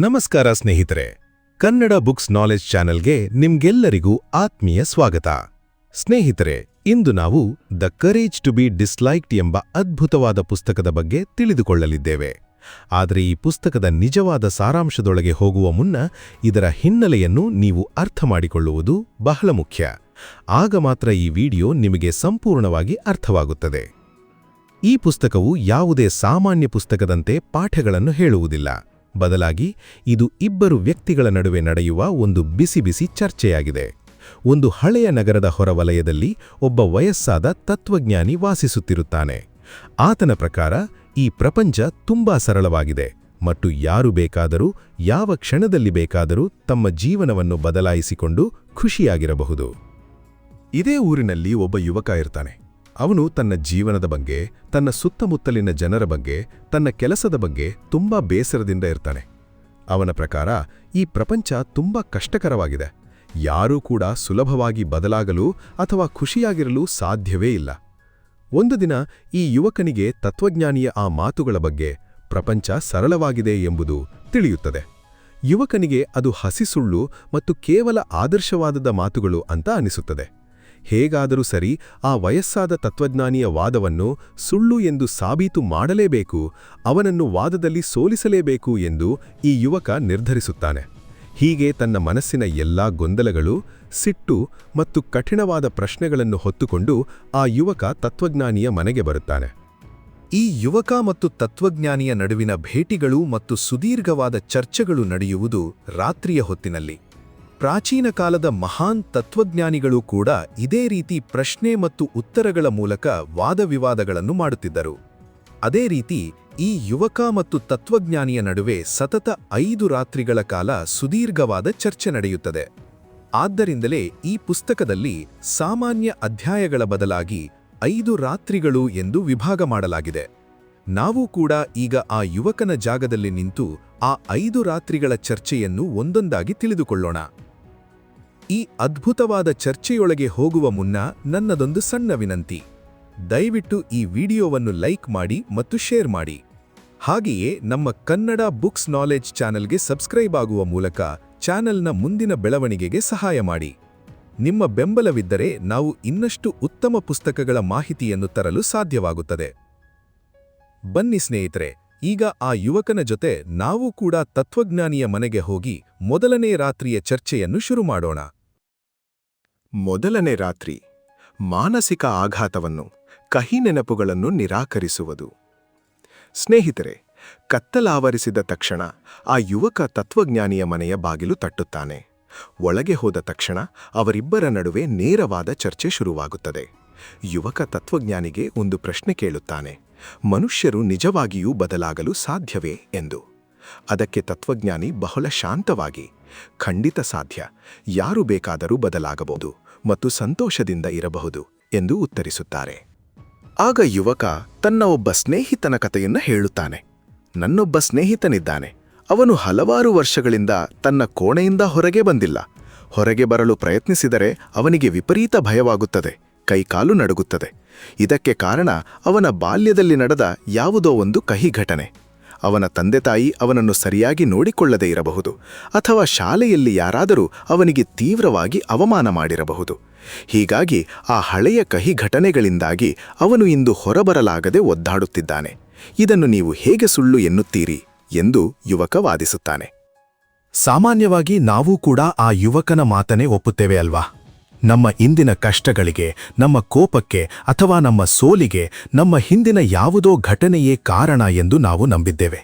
ನಮಸ್ಕಾರ ಸ್ನೇಹಿತರೆ, Kannada books knowledge ಚಾನೆಲ್ಗೆ ನಿಮ್ಗೆಲ್ಲರಿಗೂ ಆತ್ಮೀಯ ಸ್ವಾಗತ. ಸ್ನೇಹಿತರೆ, ಇಂದು ನಾವು ದ ಕರೇಜ್ ಟು ಬಿ ಡಿಸ್ಲೈಕ್ಡ್ ಎಂಬ ಅದ್ಭುತವಾದ ಪುಸ್ತಕದ ಬಗ್ಗೆ ತಿಳಿದುಕೊಳ್ಳಲಿದ್ದೇವೆ. ಆದರೆ ಈ ಪುಸ್ತಕದ ನಿಜವಾದ ಸಾರಾಂಶದೊಳಗೆ ಹೋಗುವ ಮುನ್ನ ಇದರ ಹಿನ್ನೆಲೆಯನ್ನು ನೀವು ಅರ್ಥ ಮಾಡಿಕೊಳ್ಳುವುದು ಬಹಳ ಮುಖ್ಯ. ಆಗ ಮಾತ್ರ ಈ ವಿಡಿಯೋ ನಿಮಗೆ ಸಂಪೂರ್ಣವಾಗಿ ಅರ್ಥವಾಗುತ್ತದೆ. ಈ ಪುಸ್ತಕವು ಯಾವುದೇ ಸಾಮಾನ್ಯ ಪುಸ್ತಕದಂತೆ ಪಾಠಗಳನ್ನು ಹೇಳುವುದಿಲ್ಲ. ಬದಲಾಗಿ ಇದು ಇಬ್ಬರು ವ್ಯಕ್ತಿಗಳ ನಡುವೆ ನಡೆಯುವ ಒಂದು ಬಿಸಿ ಚರ್ಚೆಯಾಗಿದೆ. ಒಂದು ಹಳೆಯ ನಗರದ ಹೊರವಲಯದಲ್ಲಿ ಒಬ್ಬ ವಯಸ್ಸಾದ ತತ್ವಜ್ಞಾನಿ ವಾಸಿಸುತ್ತಿರುತ್ತಾನೆ. ಆತನ ಪ್ರಕಾರ ಈ ಪ್ರಪಂಚ ತುಂಬಾ ಸರಳವಾಗಿದೆ ಮತ್ತು ಯಾರು ಬೇಕಾದರೂ ಯಾವ ಕ್ಷಣದಲ್ಲಿ ಬೇಕಾದರೂ ತಮ್ಮ ಜೀವನವನ್ನು ಬದಲಾಯಿಸಿಕೊಂಡು ಖುಷಿಯಾಗಿರಬಹುದು. ಇದೇ ಊರಿನಲ್ಲಿ ಒಬ್ಬ ಯುವಕ ಇರ್ತಾನೆ. ಅವನು ತನ್ನ ಜೀವನದ ಬಗ್ಗೆ, ತನ್ನ ಸುತ್ತಮುತ್ತಲಿನ ಜನರ ಬಗ್ಗೆ, ತನ್ನ ಕೆಲಸದ ಬಗ್ಗೆ ತುಂಬಾ ಬೇಸರದಿಂದ ಇರ್ತಾನೆ. ಅವನ ಪ್ರಕಾರ ಈ ಪ್ರಪಂಚ ತುಂಬಾ ಕಷ್ಟಕರವಾಗಿದೆ. ಯಾರೂ ಕೂಡ ಸುಲಭವಾಗಿ ಬದಲಾಗಲು ಅಥವಾ ಖುಷಿಯಾಗಿರಲು ಸಾಧ್ಯವೇ ಇಲ್ಲ. ಒಂದು ದಿನ ಈ ಯುವಕನಿಗೆ ತತ್ವಜ್ಞಾನಿಯ ಆ ಮಾತುಗಳ ಬಗ್ಗೆ, ಪ್ರಪಂಚ ಸರಳವಾಗಿದೆ ಎಂಬುದು ತಿಳಿಯುತ್ತದೆ. ಯುವಕನಿಗೆ ಅದು ಹಸಿಸುಳ್ಳು ಮತ್ತು ಕೇವಲ ಆದರ್ಶವಾದದ ಮಾತುಗಳು ಅಂತ ಅನಿಸುತ್ತದೆ. ಹೇಗಾದರೂ ಸರಿ, ಆ ವಯಸ್ಸಾದ ತತ್ವಜ್ಞಾನಿಯ ವಾದವನ್ನು ಸುಳ್ಳು ಎಂದು ಸಾಬೀತು ಮಾಡಲೇಬೇಕು, ಅವನನ್ನು ವಾದದಲ್ಲಿ ಸೋಲಿಸಲೇಬೇಕು ಎಂದು ಈ ಯುವಕ ನಿರ್ಧರಿಸುತ್ತಾನೆ. ಹೀಗೆ ತನ್ನ ಮನಸ್ಸಿನ ಎಲ್ಲಾ ಗೊಂದಲಗಳು, ಸಿಟ್ಟು ಮತ್ತು ಕಠಿಣವಾದ ಪ್ರಶ್ನೆಗಳನ್ನು ಹೊತ್ತುಕೊಂಡು ಆ ಯುವಕ ತತ್ವಜ್ಞಾನಿಯ ಮನೆಗೆ ಬರುತ್ತಾನೆ. ಈ ಯುವಕ ಮತ್ತು ತತ್ವಜ್ಞಾನಿಯ ನಡುವಿನ ಭೇಟಿಗಳು ಮತ್ತು ಸುದೀರ್ಘವಾದ ಚರ್ಚೆಗಳು ನಡೆಯುವುದು ರಾತ್ರಿಯ ಹೊತ್ತಿನಲ್ಲಿ. ಪ್ರಾಚೀನ ಕಾಲದ ಮಹಾನ್ ತತ್ವಜ್ಞಾನಿಗಳು ಕೂಡ ಇದೇ ರೀತಿ ಪ್ರಶ್ನೆ ಮತ್ತು ಉತ್ತರಗಳ ಮೂಲಕ ವಾದವಿವಾದಗಳನ್ನು ಮಾಡುತ್ತಿದ್ದರು. ಅದೇ ರೀತಿ ಈ ಯುವಕ ಮತ್ತು ತತ್ವಜ್ಞಾನಿಯ ನಡುವೆ ಸತತ 5 ರಾತ್ರಿಗಳ ಕಾಲ ಸುದೀರ್ಘವಾದ ಚರ್ಚೆ ನಡೆಯುತ್ತದೆ. ಆದ್ದರಿಂದಲೇ ಈ ಪುಸ್ತಕದಲ್ಲಿ ಸಾಮಾನ್ಯ ಅಧ್ಯಾಯಗಳ ಬದಲಾಗಿ 5 ರಾತ್ರಿಗಳು ಎಂದು ವಿಭಾಗ ಮಾಡಲಾಗಿದೆ. ನಾವು ಕೂಡ ಈಗ ಆ ಯುವಕನ ಜಾಗದಲ್ಲಿ ನಿಂತು ಆ 5 ರಾತ್ರಿಗಳ ಚರ್ಚೆಯನ್ನು ಒಂದೊಂದಾಗಿ ತಿಳಿದುಕೊಳ್ಳೋಣ. ಈ ಅದ್ಭುತವಾದ ಚರ್ಚೆಯೊಳಗೆ ಹೋಗುವ ಮುನ್ನ ನನ್ನದೊಂದು ಸಣ್ಣ ವಿನಂತಿ. ದಯವಿಟ್ಟು ಈ ವಿಡಿಯೋವನ್ನು ಲೈಕ್ ಮಾಡಿ ಮತ್ತು ಶೇರ್ ಮಾಡಿ. ಹಾಗೆಯೇ ನಮ್ಮ ಕನ್ನಡ ಬುಕ್ಸ್ ನಾಲೆಜ್ ಚಾನೆಲ್ಗೆ ಸಬ್ಸ್ಕ್ರೈಬ್ ಆಗುವ ಮೂಲಕ ಚಾನೆಲ್ನ ಮುಂದಿನ ಬೆಳವಣಿಗೆಗೆ ಸಹಾಯ ಮಾಡಿ. ನಿಮ್ಮ ಬೆಂಬಲವಿದ್ದರೆ ನಾವು ಇನ್ನಷ್ಟು ಉತ್ತಮ ಪುಸ್ತಕಗಳ ಮಾಹಿತಿಯನ್ನು ತರಲು ಸಾಧ್ಯವಾಗುತ್ತದೆ. ಬನ್ನಿ ಸ್ನೇಹಿತರೆ, ಈಗ ಆ ಯುವಕನ ಜೊತೆ ನಾವು ಕೂಡ ತತ್ವಜ್ಞಾನಿಯ ಮನೆಗೆ ಹೋಗಿ ಮೊದಲನೇ ರಾತ್ರಿಯ ಚರ್ಚೆಯನ್ನು ಶುರು ಮಾಡೋಣ. ಮೊದಲನೇ ರಾತ್ರಿ, ಮಾನಸಿಕ ಆಘಾತವನ್ನು, ಕಹಿ ನೆನಪುಗಳನ್ನು ನಿರಾಕರಿಸುವುದು. ಸ್ನೇಹಿತರೆ, ಕತ್ತಲಾವರಿಸಿದ ತಕ್ಷಣ ಆ ಯುವಕ ತತ್ವಜ್ಞಾನಿಯ ಮನೆಯ ಬಾಗಿಲು ತಟ್ಟುತ್ತಾನೆ. ಒಳಗೆ ಹೋದ ತಕ್ಷಣ ಅವರಿಬ್ಬರ ನಡುವೆ ನೇರವಾದ ಚರ್ಚೆ ಶುರುವಾಗುತ್ತದೆ. ಯುವಕ ತತ್ವಜ್ಞಾನಿಗೆ ಒಂದು ಪ್ರಶ್ನೆ ಕೇಳುತ್ತಾನೆ: ಮನುಷ್ಯರು ನಿಜವಾಗಿಯೂ ಬದಲಾಗಲು ಸಾಧ್ಯವೇ ಎಂದು. ಅದಕ್ಕೆ ತತ್ವಜ್ಞಾನಿ ಬಹಳ ಶಾಂತವಾಗಿ, ಖಂಡಿತ ಸಾಧ್ಯ, ಯಾರು ಬೇಕಾದರೂ ಬದಲಾಗಬಹುದು ಮತ್ತು ಸಂತೋಷದಿಂದ ಇರಬಹುದು ಎಂದು ಉತ್ತರಿಸುತ್ತಾರೆ. ಆಗ ಯುವಕ ತನ್ನ ಒಬ್ಬ ಸ್ನೇಹಿತನ ಕಥೆಯನ್ನು ಹೇಳುತ್ತಾನೆ. ನನ್ನೊಬ್ಬ ಸ್ನೇಹಿತನಿದ್ದಾನೆ. ಅವನು ಹಲವಾರು ವರ್ಷಗಳಿಂದ ತನ್ನ ಕೋಣೆಯಿಂದ ಹೊರಗೆ ಬಂದಿಲ್ಲ. ಹೊರಗೆ ಬರಲು ಪ್ರಯತ್ನಿಸಿದರೆ ಅವನಿಗೆ ವಿಪರೀತ ಭಯವಾಗುತ್ತದೆ, ಕೈಕಾಲು ನಡುಗುತ್ತದೆ. ಇದಕ್ಕೆ ಕಾರಣ ಅವನ ಬಾಲ್ಯದಲ್ಲಿ ನಡೆದ ಯಾವುದೋ ಒಂದು ಕಹಿ ಘಟನೆ. ಅವನ ತಂದೆ ತಾಯಿ ಅವನನ್ನು ಸರಿಯಾಗಿ ನೋಡಿಕೊಳ್ಳದೇ ಇರಬಹುದು, ಅಥವಾ ಶಾಲೆಯಲ್ಲಿ ಯಾರಾದರೂ ಅವನಿಗೆ ತೀವ್ರವಾಗಿ ಅವಮಾನ ಮಾಡಿರಬಹುದು. ಹೀಗಾಗಿ ಆ ಹಳೆಯ ಕಹಿ ಘಟನೆಗಳಿಂದಾಗಿ ಅವನು ಇಂದು ಹೊರಬರಲಾಗದೆ ಒದ್ದಾಡುತ್ತಿದ್ದಾನೆ. ಇದನ್ನು ನೀವು ಹೇಗೆ ಸುಳ್ಳು ಎನ್ನುತ್ತೀರಿ ಎಂದು ಯುವಕ ವಾದಿಸುತ್ತಾನೆ. ಸಾಮಾನ್ಯವಾಗಿ ನಾವು ಕೂಡ ಆ ಯುವಕನ ಮಾತನ್ನೇ ಒಪ್ಪುತ್ತೇವೆ ಅಲ್ವಾ? ನಮ್ಮ ಇಂದಿನ ಕಷ್ಟಗಳಿಗೆ, ನಮ್ಮ ಕೋಪಕ್ಕೆ ಅಥವಾ ನಮ್ಮ ಸೋಲಿಗೆ ನಮ್ಮ ಹಿಂದಿನ ಯಾವುದೋ ಘಟನೆಯೇ ಕಾರಣ ಎಂದು ನಾವು ನಂಬಿದ್ದೇವೆ.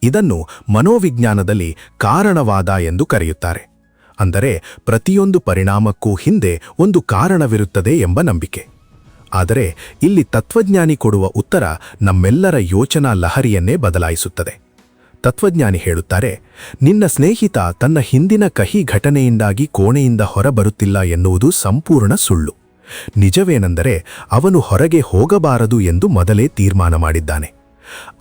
ಇದನ್ನು ಮನೋವಿಜ್ಞಾನದಲ್ಲಿ ಕಾರಣವಾದ ಎಂದು ಕರೆಯುತ್ತಾರೆ. ಅಂದರೆ ಪ್ರತಿಯೊಂದು ಪರಿಣಾಮಕ್ಕೂ ಹಿಂದೆ ಒಂದು ಕಾರಣವಿರುತ್ತದೆ ಎಂಬ ನಂಬಿಕೆ. ಆದರೆ ಇಲ್ಲಿ ತತ್ವಜ್ಞಾನಿ ಕೊಡುವ ಉತ್ತರ ನಮ್ಮೆಲ್ಲರ ಯೋಚನಾ ಲಹರಿಯನ್ನೇ ಬದಲಾಯಿಸುತ್ತದೆ. ತತ್ವಜ್ಞಾನಿ ಹೇಳುತ್ತಾರೆ, ನಿನ್ನ ಸ್ನೇಹಿತ ತನ್ನ ಹಿಂದಿನ ಕಹಿ ಘಟನೆಯಿಂದಾಗಿ ಕೋಣೆಯಿಂದ ಹೊರಬರುತ್ತಿಲ್ಲ ಎನ್ನುವುದು ಸಂಪೂರ್ಣ ಸುಳ್ಳು. ನಿಜವೇನೆಂದರೆ ಅವನು ಹೊರಗೆ ಹೋಗಬಾರದು ಎಂದು ಮೊದಲೇ ತೀರ್ಮಾನ ಮಾಡಿದ್ದಾನೆ.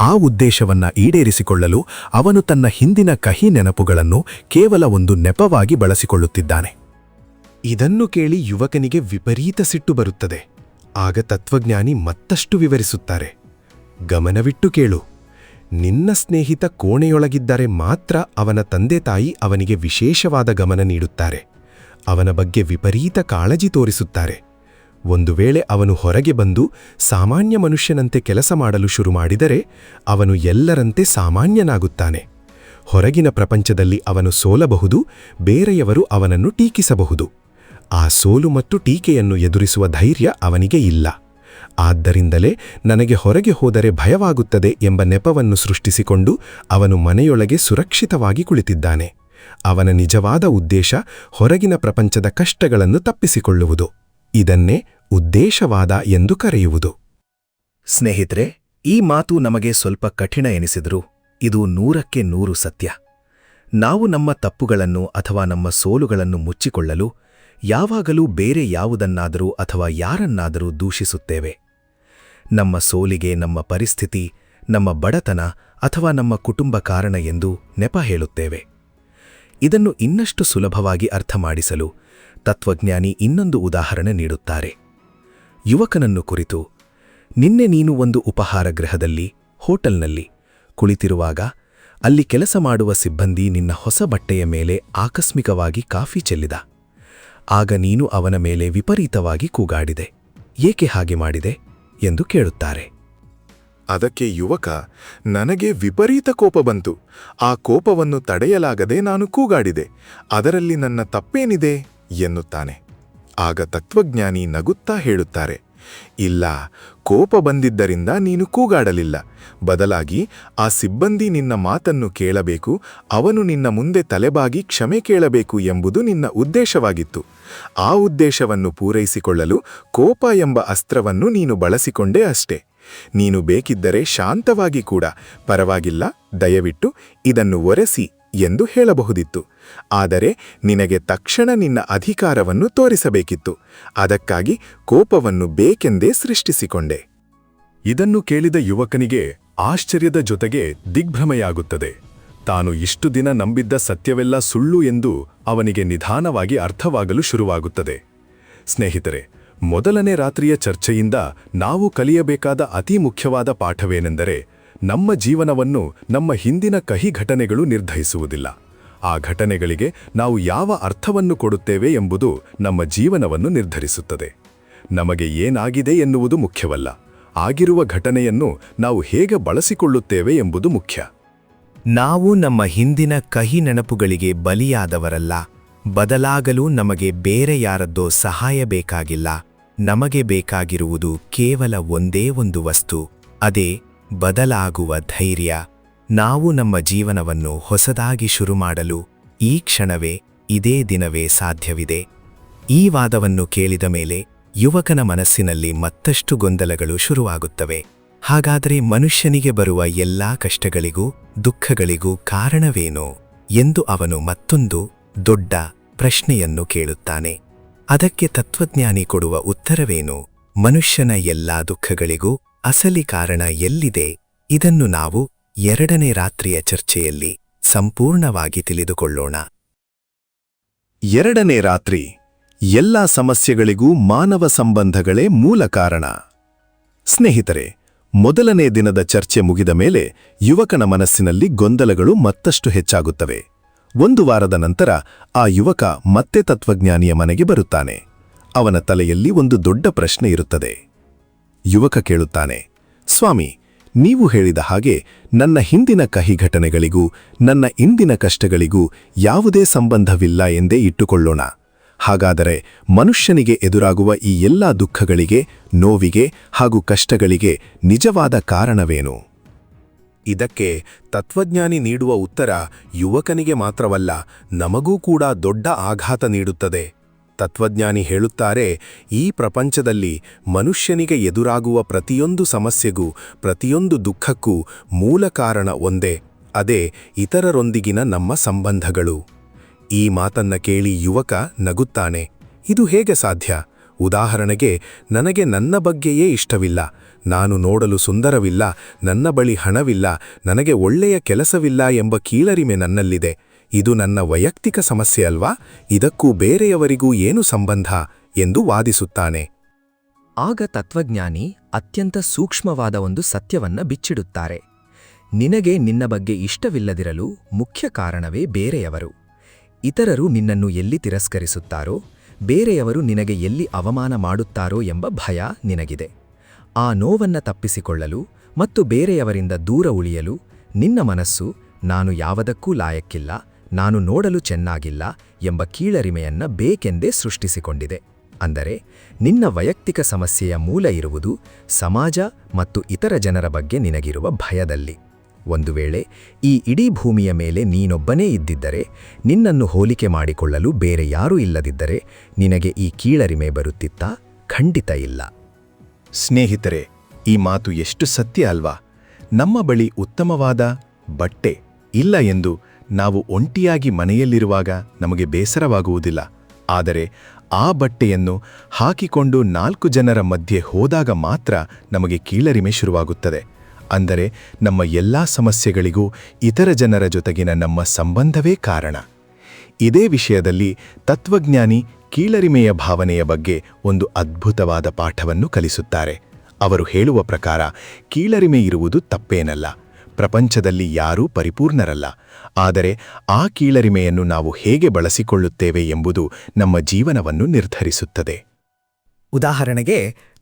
ಆ ಉದ್ದೇಶವನ್ನ ಈಡೇರಿಸಿಕೊಳ್ಳಲು ಅವನು ತನ್ನ ಹಿಂದಿನ ಕಹಿ ನೆನಪುಗಳನ್ನು ಕೇವಲ ಒಂದು ನೆಪವಾಗಿ ಬಳಸಿಕೊಳ್ಳುತ್ತಿದ್ದಾನೆ. ಇದನ್ನು ಕೇಳಿ ಯುವಕನಿಗೆ ವಿಪರೀತ ಸಿಟ್ಟು ಬರುತ್ತದೆ. ಆಗ ತತ್ವಜ್ಞಾನಿ ಮತ್ತಷ್ಟು ವಿವರಿಸುತ್ತಾರೆ. ಗಮನವಿಟ್ಟು ಕೇಳು, ನಿನ್ನ ಸ್ನೇಹಿತ ಕೋಣೆಯೊಳಗಿದ್ದರೆ ಮಾತ್ರ ಅವನ ತಂದೆ ತಾಯಿ ಅವನಿಗೆ ವಿಶೇಷವಾದ ಗಮನ ನೀಡುತ್ತಾರೆ. ಅವನ ಬಗ್ಗೆ ವಿಪರೀತ ಕಾಳಜಿ ತೋರಿಸುತ್ತಾರೆ. ಒಂದು ವೇಳೆ ಅವನು ಹೊರಗೆ ಬಂದು ಸಾಮಾನ್ಯ ಮನುಷ್ಯನಂತೆ ಕೆಲಸ ಮಾಡಲು ಶುರು ಮಾಡಿದರೆ ಅವನು ಎಲ್ಲರಂತೆ ಸಾಮಾನ್ಯನಾಗುತ್ತಾನೆ. ಹೊರಗಿನ ಪ್ರಪಂಚದಲ್ಲಿ ಅವನು ಸೋಲಬಹುದು, ಬೇರೆಯವರು ಅವನನ್ನು ಟೀಕಿಸಬಹುದು. ಆ ಸೋಲು ಮತ್ತು ಟೀಕೆಯನ್ನು ಎದುರಿಸುವ ಧೈರ್ಯ ಅವನಿಗೆ ಇಲ್ಲ. ಆದ್ದರಿಂದಲೇ ನನಗೆ ಹೊರಗೆ ಹೋದರೆ ಭಯವಾಗುತ್ತದೆ ಎಂಬ ನೆಪವನ್ನು ಸೃಷ್ಟಿಸಿಕೊಂಡು ಅವನು ಮನೆಯೊಳಗೆ ಸುರಕ್ಷಿತವಾಗಿ ಕುಳಿತಿದ್ದಾನೆ. ಅವನ ನಿಜವಾದ ಉದ್ದೇಶ ಹೊರಗಿನ ಪ್ರಪಂಚದ ಕಷ್ಟಗಳನ್ನು ತಪ್ಪಿಸಿಕೊಳ್ಳುವುದು. ಇದನ್ನೇ ಉದ್ದೇಶವಾದ ಎಂದು ಕರೆಯುವುದು. ಸ್ನೇಹಿತರೆ, ಈ ಮಾತು ನಮಗೆ ಸ್ವಲ್ಪ ಕಠಿಣ ಎನಿಸಿದರೂ ಇದು 100ಕ್ಕೆ 100 ಸತ್ಯ. ನಾವು ನಮ್ಮ ತಪ್ಪುಗಳನ್ನು ಅಥವಾ ನಮ್ಮ ಸೋಲುಗಳನ್ನು ಮುಚ್ಚಿಕೊಳ್ಳಲು ಯಾವಾಗಲೂ ಬೇರೆ ಯಾವುದನ್ನಾದರೂ ಅಥವಾ ಯಾರನ್ನಾದರೂ ದೂಷಿಸುತ್ತೇವೆ. ನಮ್ಮ ಸೋಲಿಗೆ ನಮ್ಮ ಪರಿಸ್ಥಿತಿ, ನಮ್ಮ ಬಡತನ ಅಥವಾ ನಮ್ಮ ಕುಟುಂಬ ಕಾರಣ ಎಂದು ನೆಪ ಹೇಳುತ್ತೇವೆ. ಇದನ್ನು ಇನ್ನಷ್ಟು ಸುಲಭವಾಗಿ ಅರ್ಥಮಾಡಿಸಲು ತತ್ವಜ್ಞಾನಿ ಇನ್ನೊಂದು ಉದಾಹರಣೆ ನೀಡುತ್ತಾರೆ. ಯುವಕನನ್ನು ಕುರಿತು, ನಿನ್ನೆ ನೀನು ಒಂದು ಉಪಹಾರ ಗೃಹದಲ್ಲಿ, ಹೋಟೆಲ್ನಲ್ಲಿ ಕುಳಿತಿರುವಾಗ ಅಲ್ಲಿ ಕೆಲಸ ಮಾಡುವ ಸಿಬ್ಬಂದಿ ನಿನ್ನ ಹೊಸ ಬಟ್ಟೆಯ ಮೇಲೆ ಆಕಸ್ಮಿಕವಾಗಿ ಕಾಫಿ ಚೆಲ್ಲಿದ. ಆಗ ನೀನು ಅವನ ಮೇಲೆ ವಿಪರೀತವಾಗಿ ಕೂಗಾಡಿದೆ. ಏಕೆ ಹಾಗೆ ಮಾಡಿದೆ ಎಂದು ಕೇಳುತ್ತಾರೆ. ಅದಕ್ಕೆ ಯುವಕ, ನನಗೆ ವಿಪರೀತ ಕೋಪ ಬಂತು. ಆ ಕೋಪವನ್ನು ತಡೆಯಲಾಗದೆ ನಾನು ಕೂಗಾಡಿದೆ. ಅದರಲ್ಲಿ ನನ್ನ ತಪ್ಪೇನಿದೆ ಎನ್ನುತ್ತಾನೆ. ಆಗ ತತ್ವಜ್ಞಾನಿ ನಗುತ್ತಾ ಹೇಳುತ್ತಾರೆ, ಇಲ್ಲ, ಕೋಪ ಬಂದಿದ್ದರಿಂದ ನೀನು ಕೂಗಾಡಲಿಲ್ಲ. ಬದಲಾಗಿ ಆ ಸಿಬ್ಬಂದಿ ನಿನ್ನ ಮಾತನ್ನು ಕೇಳಬೇಕು, ಅವನು ನಿನ್ನ ಮುಂದೆ ತಲೆಬಾಗಿ ಕ್ಷಮೆ ಕೇಳಬೇಕು ಎಂಬುದು ನಿನ್ನ ಉದ್ದೇಶವಾಗಿತ್ತು. ಆ ಉದ್ದೇಶವನ್ನು ಪೂರೈಸಿಕೊಳ್ಳಲು ಕೋಪ ಎಂಬ ಅಸ್ತ್ರವನ್ನು ನೀನು ಬಳಸಿಕೊಂಡೇ ಅಷ್ಟೇ. ನೀನು ಬೇಕಿದ್ದರೆ ಶಾಂತವಾಗಿ ಕೂಡ, ಪರವಾಗಿಲ್ಲ, ದಯವಿಟ್ಟು ಇದನ್ನು ಒರೆಸಿ ಎಂದು ಹೇಳಬಹುದಿತ್ತು. ಆದರೆ ನಿನಗೆ ತಕ್ಷಣ ನಿನ್ನ ಅಧಿಕಾರವನ್ನು ತೋರಿಸಬೇಕಿತ್ತು. ಅದಕ್ಕಾಗಿ ಕೋಪವನ್ನು ಬೇಕೆಂದೇ ಸೃಷ್ಟಿಸಿಕೊಂಡೆ. ಇದನ್ನು ಕೇಳಿದ ಯುವಕನಿಗೆ ಆಶ್ಚರ್ಯದ ಜೊತೆಗೆ ದಿಗ್ಭ್ರಮೆಯಾಗುತ್ತದೆ. ತಾನು ಇಷ್ಟು ದಿನ ನಂಬಿದ್ದ ಸತ್ಯವೆಲ್ಲ ಸುಳ್ಳು ಎಂದು ಅವನಿಗೆ ನಿಧಾನವಾಗಿ ಅರ್ಥವಾಗಲು ಶುರುವಾಗುತ್ತದೆ. ಸ್ನೇಹಿತರೆ, ಮೊದಲನೇ ರಾತ್ರಿಯ ಚರ್ಚೆಯಿಂದ ನಾವು ಕಲಿಯಬೇಕಾದ ಅತಿ ಮುಖ್ಯವಾದ ಪಾಠವೇನೆಂದರೆ, ನಮ್ಮ ಜೀವನವನ್ನು ನಮ್ಮ ಹಿಂದಿನ ಕಹಿ ಘಟನೆಗಳು ನಿರ್ಧರಿಸುವುದಿಲ್ಲ. ಆ ಘಟನೆಗಳಿಗೆ ನಾವು ಯಾವ ಅರ್ಥವನ್ನು ಕೊಡುತ್ತೇವೆ ಎಂಬುದು ನಮ್ಮ ಜೀವನವನ್ನು ನಿರ್ಧರಿಸುತ್ತದೆ. ನಮಗೆ ಏನಾಗಿದೆ ಎನ್ನುವುದು ಮುಖ್ಯವಲ್ಲ, ಆಗಿರುವ ಘಟನೆಯನ್ನು ನಾವು ಹೇಗೆ ಬಳಸಿಕೊಳ್ಳುತ್ತೇವೆ ಎಂಬುದು ಮುಖ್ಯ. ನಾವು ನಮ್ಮ ಹಿಂದಿನ ಕಹಿ ನೆನಪುಗಳಿಗೆ ಬಲಿಯಾದವರಲ್ಲ. ಬದಲಾಗಲು ನಮಗೆ ಬೇರೆ ಯಾರದ್ದೋ ಸಹಾಯ ಬೇಕಾಗಿಲ್ಲ. ನಮಗೆ ಬೇಕಾಗಿರುವುದು ಕೇವಲ ಒಂದೇ ಒಂದು ವಸ್ತು, ಅದೇ ಬದಲಾಗುವ ಧೈರ್ಯ. ನಾವು ನಮ್ಮ ಜೀವನವನ್ನು ಹೊಸದಾಗಿ ಶುರು ಮಾಡಲು ಈ ಕ್ಷಣವೇ, ಇದೇ ದಿನವೇ ಸಾಧ್ಯವಿದೆ. ಈ ವಾದವನ್ನು ಕೇಳಿದ ಮೇಲೆ ಯುವಕನ ಮನಸ್ಸಿನಲ್ಲಿ ಮತ್ತಷ್ಟು ಗೊಂದಲಗಳು ಶುರುವಾಗುತ್ತವೆ. ಹಾಗಾದರೆ ಮನುಷ್ಯನಿಗೆ ಬರುವ ಎಲ್ಲಾ ಕಷ್ಟಗಳಿಗೂ ದುಃಖಗಳಿಗೂ ಕಾರಣವೇನು ಎಂದು ಅವನು ಮತ್ತೊಂದು ದೊಡ್ಡ ಪ್ರಶ್ನೆಯನ್ನು ಕೇಳುತ್ತಾನೆ. ಅದಕ್ಕೆ ತತ್ವಜ್ಞಾನಿ ಕೊಡುವ ಉತ್ತರವೇನು? ಮನುಷ್ಯನ ಎಲ್ಲಾ ದುಃಖಗಳಿಗೂ ಅಸಲಿ ಕಾರಣ ಎಲ್ಲಿದೆ? ಇದನ್ನು ನಾವು 2ನೇ ರಾತ್ರಿಯ ಚರ್ಚೆಯಲ್ಲಿ ಸಂಪೂರ್ಣವಾಗಿ ತಿಳಿದುಕೊಳ್ಳೋಣ. 2ನೇ ರಾತ್ರಿ. ಎಲ್ಲ ಸಮಸ್ಯೆಗಳಿಗೂ ಮಾನವ ಸಂಬಂಧಗಳೇ ಮೂಲ ಕಾರಣ. ಸ್ನೇಹಿತರೆ, ಮೊದಲನೇ ದಿನದ ಚರ್ಚೆ ಮುಗಿದ ಮೇಲೆ ಯುವಕನ ಮನಸ್ಸಿನಲ್ಲಿ ಗೊಂದಲಗಳು ಮತ್ತಷ್ಟು ಹೆಚ್ಚಾಗುತ್ತವೆ. 1 ವಾರದ ನಂತರ ಆ ಯುವಕ ಮತ್ತೆ ತತ್ವಜ್ಞಾನಿಯ ಮನೆಗೆ ಬರುತ್ತಾನೆ. ಅವನ ತಲೆಯಲ್ಲಿ ಒಂದು ದೊಡ್ಡ ಪ್ರಶ್ನೆ ಇರುತ್ತದೆ. ಯುವಕ ಕೇಳುತ್ತಾನೆ, ಸ್ವಾಮಿ, ನೀವು ಹೇಳಿದ ಹಾಗೆ ನನ್ನ ಹಿಂದಿನ ಕಹಿ ಘಟನೆಗಳಿಗೂ ನನ್ನ ಇಂದಿನ ಕಷ್ಟಗಳಿಗೂ ಯಾವುದೇ ಸಂಬಂಧವಿಲ್ಲ ಎಂದೇ ಇಟ್ಟುಕೊಳ್ಳೋಣ. ಹಾಗಾದರೆ ಮನುಷ್ಯನಿಗೆ ಎದುರಾಗುವ ಈ ಎಲ್ಲಾ ದುಃಖಗಳಿಗೆ, ನೋವಿಗೆ ಹಾಗೂ ಕಷ್ಟಗಳಿಗೆ ನಿಜವಾದ ಕಾರಣವೇನು? ಇದಕ್ಕೆ ತತ್ವಜ್ಞಾನಿ ನೀಡುವ ಉತ್ತರ ಯುವಕನಿಗೆ ಮಾತ್ರವಲ್ಲ, ನಮಗೂ ಕೂಡ ದೊಡ್ಡ ಆಘಾತ ನೀಡುತ್ತದೆ. ತತ್ವಜ್ಞಾನಿ ಹೇಳುತ್ತಾರೆ, ಈ ಪ್ರಪಂಚದಲ್ಲಿ ಮನುಷ್ಯನಿಗೆ ಎದುರಾಗುವ ಪ್ರತಿಯೊಂದು ಸಮಸ್ಯೆಗೂ, ಪ್ರತಿಯೊಂದು ದುಃಖಕ್ಕೂ ಮೂಲ ಕಾರಣ ಒಂದೇ, ಅದೇ ಇತರರೊಂದಿಗಿನ ನಮ್ಮ ಸಂಬಂಧಗಳು. ಈ ಮಾತನ್ನ ಕೇಳಿ ಯುವಕ ನಗುತ್ತಾನೆ. ಇದು ಹೇಗೆ ಸಾಧ್ಯ? ಉದಾಹರಣೆಗೆ, ನನಗೆ ನನ್ನ ಬಗ್ಗೆಯೇ ಇಷ್ಟವಿಲ್ಲ, ನಾನು ನೋಡಲು ಸುಂದರವಿಲ್ಲ, ನನ್ನ ಬಳಿ ಹಣವಿಲ್ಲ, ನನಗೆ ಒಳ್ಳೆಯ ಕೆಲಸವಿಲ್ಲ ಎಂಬ ಕೀಳರಿಮೆ ನನ್ನಲ್ಲಿದೆ. ಇದು ನನ್ನ ವೈಯಕ್ತಿಕ ಸಮಸ್ಯೆ ಅಲ್ವಾ? ಇದಕ್ಕೂ ಬೇರೆಯವರಿಗೂ ಏನು ಸಂಬಂಧ ಎಂದು ವಾದಿಸುತ್ತಾನೆ. ಆಗ ತತ್ವಜ್ಞಾನಿ ಅತ್ಯಂತ ಸೂಕ್ಷ್ಮವಾದ ಒಂದು ಸತ್ಯವನ್ನ ಬಿಚ್ಚಿಡುತ್ತಾರೆ. ನಿನಗೆ ನಿನ್ನ ಬಗ್ಗೆ ಇಷ್ಟವಿಲ್ಲದಿರಲು ಮುಖ್ಯ ಕಾರಣವೇ ಬೇರೆಯವರು. ಇತರರು ನಿನ್ನನ್ನು ಎಲ್ಲಿ ತಿರಸ್ಕರಿಸುತ್ತಾರೋ, ಬೇರೆಯವರು ನಿನಗೆ ಎಲ್ಲಿ ಅವಮಾನ ಮಾಡುತ್ತಾರೋ ಎಂಬ ಭಯ ನಿನಗಿದೆ. ಆ ನೋವನ್ನು ತಪ್ಪಿಸಿಕೊಳ್ಳಲು ಮತ್ತು ಬೇರೆಯವರಿಂದ ದೂರ ಉಳಿಯಲು ನಿನ್ನ ಮನಸ್ಸು ನಾನು ಯಾವುದಕ್ಕೂ ಲಾಯಕ್ಕಿಲ್ಲ, ನಾನು ನೋಡಲು ಚೆನ್ನಾಗಿಲ್ಲ ಎಂಬ ಕೀಳರಿಮೆಯನ್ನ ಬೇಕೆಂದೇ ಸೃಷ್ಟಿಸಿಕೊಂಡಿದೆ. ಅಂದರೆ ನಿನ್ನ ವೈಯಕ್ತಿಕ ಸಮಸ್ಯೆಯ ಮೂಲ ಇರುವುದು ಸಮಾಜ ಮತ್ತು ಇತರ ಜನರ ಬಗ್ಗೆ ನಿನಗಿರುವ ಭಯದಲ್ಲಿ. ಒಂದು ವೇಳೆ ಈ ಇಡೀ ಭೂಮಿಯ ಮೇಲೆ ನೀನೊಬ್ಬನೇ ಇದ್ದಿದ್ದರೆ, ನಿನ್ನನ್ನು ಹೋಲಿಕೆ ಮಾಡಿಕೊಳ್ಳಲು ಬೇರೆ ಯಾರೂ ಇಲ್ಲದಿದ್ದರೆ ನಿನಗೆ ಈ ಕೀಳರಿಮೆ ಬರುತ್ತಿತ್ತಾ? ಖಂಡಿತ ಇಲ್ಲ. ಸ್ನೇಹಿತರೆ, ಈ ಮಾತು ಎಷ್ಟು ಸತ್ಯ ಅಲ್ವಾ? ನಮ್ಮ ಬಳಿ ಉತ್ತಮವಾದ ಬಟ್ಟೆ ಇಲ್ಲ ಎಂದು ನಾವು ಒಂಟಿಯಾಗಿ ಮನೆಯಲ್ಲಿರುವಾಗ ನಮಗೆ ಬೇಸರವಾಗುವುದಿಲ್ಲ. ಆದರೆ ಆ ಬಟ್ಟೆಯನ್ನು ಹಾಕಿಕೊಂಡು 4 ಜನರ ಮಧ್ಯೆ ಹೋದಾಗ ಮಾತ್ರ ನಮಗೆ ಕೀಳರಿಮೆ ಶುರುವಾಗುತ್ತದೆ. ಅಂದರೆ ನಮ್ಮ ಎಲ್ಲಾ ಸಮಸ್ಯೆಗಳಿಗೂ ಇತರ ಜನರ ಜೊತೆಗಿನ ನಮ್ಮ ಸಂಬಂಧವೇ ಕಾರಣ. ಇದೇ ವಿಷಯದಲ್ಲಿ ತತ್ವಜ್ಞಾನಿ ಕೀಳರಿಮೆಯ ಭಾವನೆಯ ಬಗ್ಗೆ ಒಂದು ಅದ್ಭುತವಾದ ಪಾಠವನ್ನು ಕಲಿಸುತ್ತಾರೆ. ಅವರು ಹೇಳುವ ಪ್ರಕಾರ ಕೀಳರಿಮೆ ಇರುವುದು ತಪ್ಪೇನಲ್ಲ, ಪ್ರಪಂಚದಲ್ಲಿ ಯಾರೂ ಪರಿಪೂರ್ಣರಲ್ಲ. ಆದರೆ ಆ ಕೀಳರಿಮೆಯನ್ನು ನಾವು ಹೇಗೆ ಬಳಸಿಕೊಳ್ಳುತ್ತೇವೆ ಎಂಬುದು ನಮ್ಮ ಜೀವನವನ್ನು ನಿರ್ಧರಿಸುತ್ತದೆ. ಉದಾಹರಣೆಗೆ,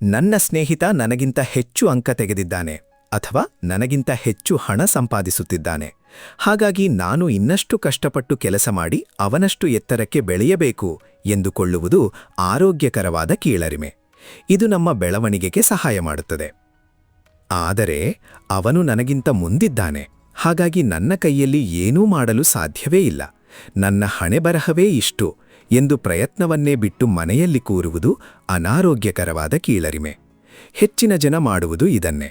ನನ್ನ ಸ್ನೇಹಿತ ನನಗಿಂತ ಹೆಚ್ಚು ಅಂಕ ತೆಗೆದಿದ್ದಾನೆ ಅಥವಾ ನನಗಿಂತ ಹೆಚ್ಚು ಹಣ ಸಂಪಾದಿಸುತ್ತಿದ್ದಾನೆ. ಹಾಗಾಗಿ ನಾನು ಇನ್ನಷ್ಟು ಕಷ್ಟಪಟ್ಟು ಕೆಲಸ ಮಾಡಿ ಅವನಷ್ಟು ಎತ್ತರಕ್ಕೆ ಬೆಳೆಯಬೇಕು ಎಂದುಕೊಳ್ಳುವುದು ಆರೋಗ್ಯಕರವಾದ ಕೀಳರಿಮೆ. ಇದು ನಮ್ಮ ಬೆಳವಣಿಗೆಗೆ ಸಹಾಯ ಮಾಡುತ್ತದೆ. ಆದರೆ ಅವನು ನನಗಿಂತ ಮುಂದಿದ್ದಾನೆ, ಹಾಗಾಗಿ ನನ್ನ ಕೈಯಲ್ಲಿ ಏನೂ ಮಾಡಲು ಸಾಧ್ಯವೇ ಇಲ್ಲ, ನನ್ನ ಹಣೆಬರಹವೇ ಇಷ್ಟು ಎಂದು ಪ್ರಯತ್ನವನ್ನೇ ಬಿಟ್ಟು ಮನೆಯಲ್ಲಿ ಕೂರುವುದು ಅನಾರೋಗ್ಯಕರವಾದ ಕೀಳರಿಮೆ. ಹೆಚ್ಚಿನ ಜನ ಮಾಡುವುದು ಇದನ್ನೇ.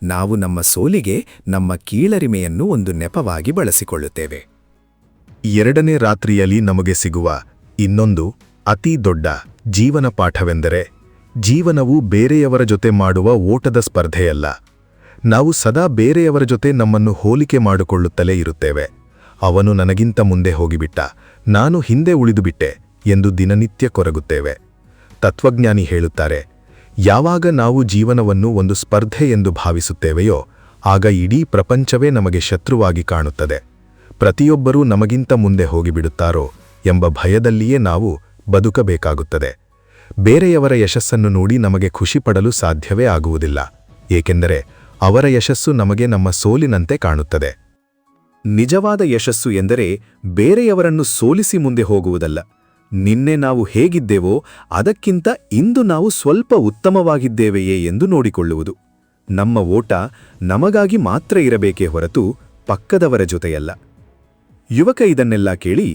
ನಾವು ನಮ್ಮ ಸೋಲಿಗೆ ನಮ್ಮ ಕೀಳರಿಮೆಯನ್ನು ಒಂದು ನೆಪವಾಗಿ ಬಳಸಿಕೊಳ್ಳುತ್ತೇವೆ. 2ನೇ ರಾತ್ರಿಯಲ್ಲಿ ನಮಗೆ ಸಿಗುವ ಇನ್ನೊಂದು ಅತಿ ದೊಡ್ಡ ಜೀವನ ಪಾಠವೆಂದರೆ, ಜೀವನವು ಬೇರೆಯವರ ಜೊತೆ ಮಾಡುವ ಓಟದ ಸ್ಪರ್ಧೆಯಲ್ಲ. ನಾವು ಸದಾ ಬೇರೆಯವರ ಜೊತೆ ನಮ್ಮನ್ನು ಹೋಲಿಕೆ ಮಾಡಿಕೊಳ್ಳುತ್ತಲೇ ಇರುತ್ತೇವೆ. ಅವನು ನನಗಿಂತ ಮುಂದೆ ಹೋಗಿಬಿಟ್ಟ, ನಾನು ಹಿಂದೆ ಉಳಿದುಬಿಟ್ಟೆ ಎಂದು ದಿನನಿತ್ಯ ಕೊರಗುತ್ತೇವೆ. ತತ್ವಜ್ಞಾನಿ ಹೇಳುತ್ತಾರೆ, ಯಾವಾಗ ನಾವು ಜೀವನವನ್ನು ಒಂದು ಸ್ಪರ್ಧೆ ಎಂದು ಭಾವಿಸುತ್ತೇವೆಯೋ ಆಗ ಇಡೀ ಪ್ರಪಂಚವೇ ನಮಗೆ ಶತ್ರುವಾಗಿ ಕಾಣುತ್ತದೆ. ಪ್ರತಿಯೊಬ್ಬರೂ ನಮಗಿಂತ ಮುಂದೆ ಹೋಗಿಬಿಡುತ್ತಾರೋ ಎಂಬ ಭಯದಲ್ಲಿಯೇ ನಾವು ಬದುಕಬೇಕಾಗುತ್ತದೆ. ಬೇರೆಯವರ ಯಶಸ್ಸನ್ನು ನೋಡಿ ನಮಗೆ ಖುಷಿಪಡಲು ಸಾಧ್ಯವೇ ಆಗುವುದಿಲ್ಲ, ಏಕೆಂದರೆ ಅವರ ಯಶಸ್ಸು ನಮಗೆ ನಮ್ಮ ಸೋಲಿನಂತೆ ಕಾಣುತ್ತದೆ. ನಿಜವಾದ ಯಶಸ್ಸು ಎಂದರೆ ಬೇರೆಯವರನ್ನು ಸೋಲಿಸಿ ಮುಂದೆ ಹೋಗುವುದಲ್ಲ. ನಿನ್ನೆ ನಾವು ಹೇಗಿದ್ದೇವೋ ಅದಕ್ಕಿಂತ ಇಂದು ನಾವು ಸ್ವಲ್ಪ ಉತ್ತಮವಾಗಿದ್ದೇವೆಯೇ ಎಂದು ನೋಡಿಕೊಳ್ಳುವುದು. ನಮ್ಮ ಓಟ ನಮಗಾಗಿ ಮಾತ್ರ ಇರಬೇಕೇ ಹೊರತು ಪಕ್ಕದವರ ಜೊತೆಯಲ್ಲ. ಯುವಕ ಇದನ್ನೆಲ್ಲ ಕೇಳಿ,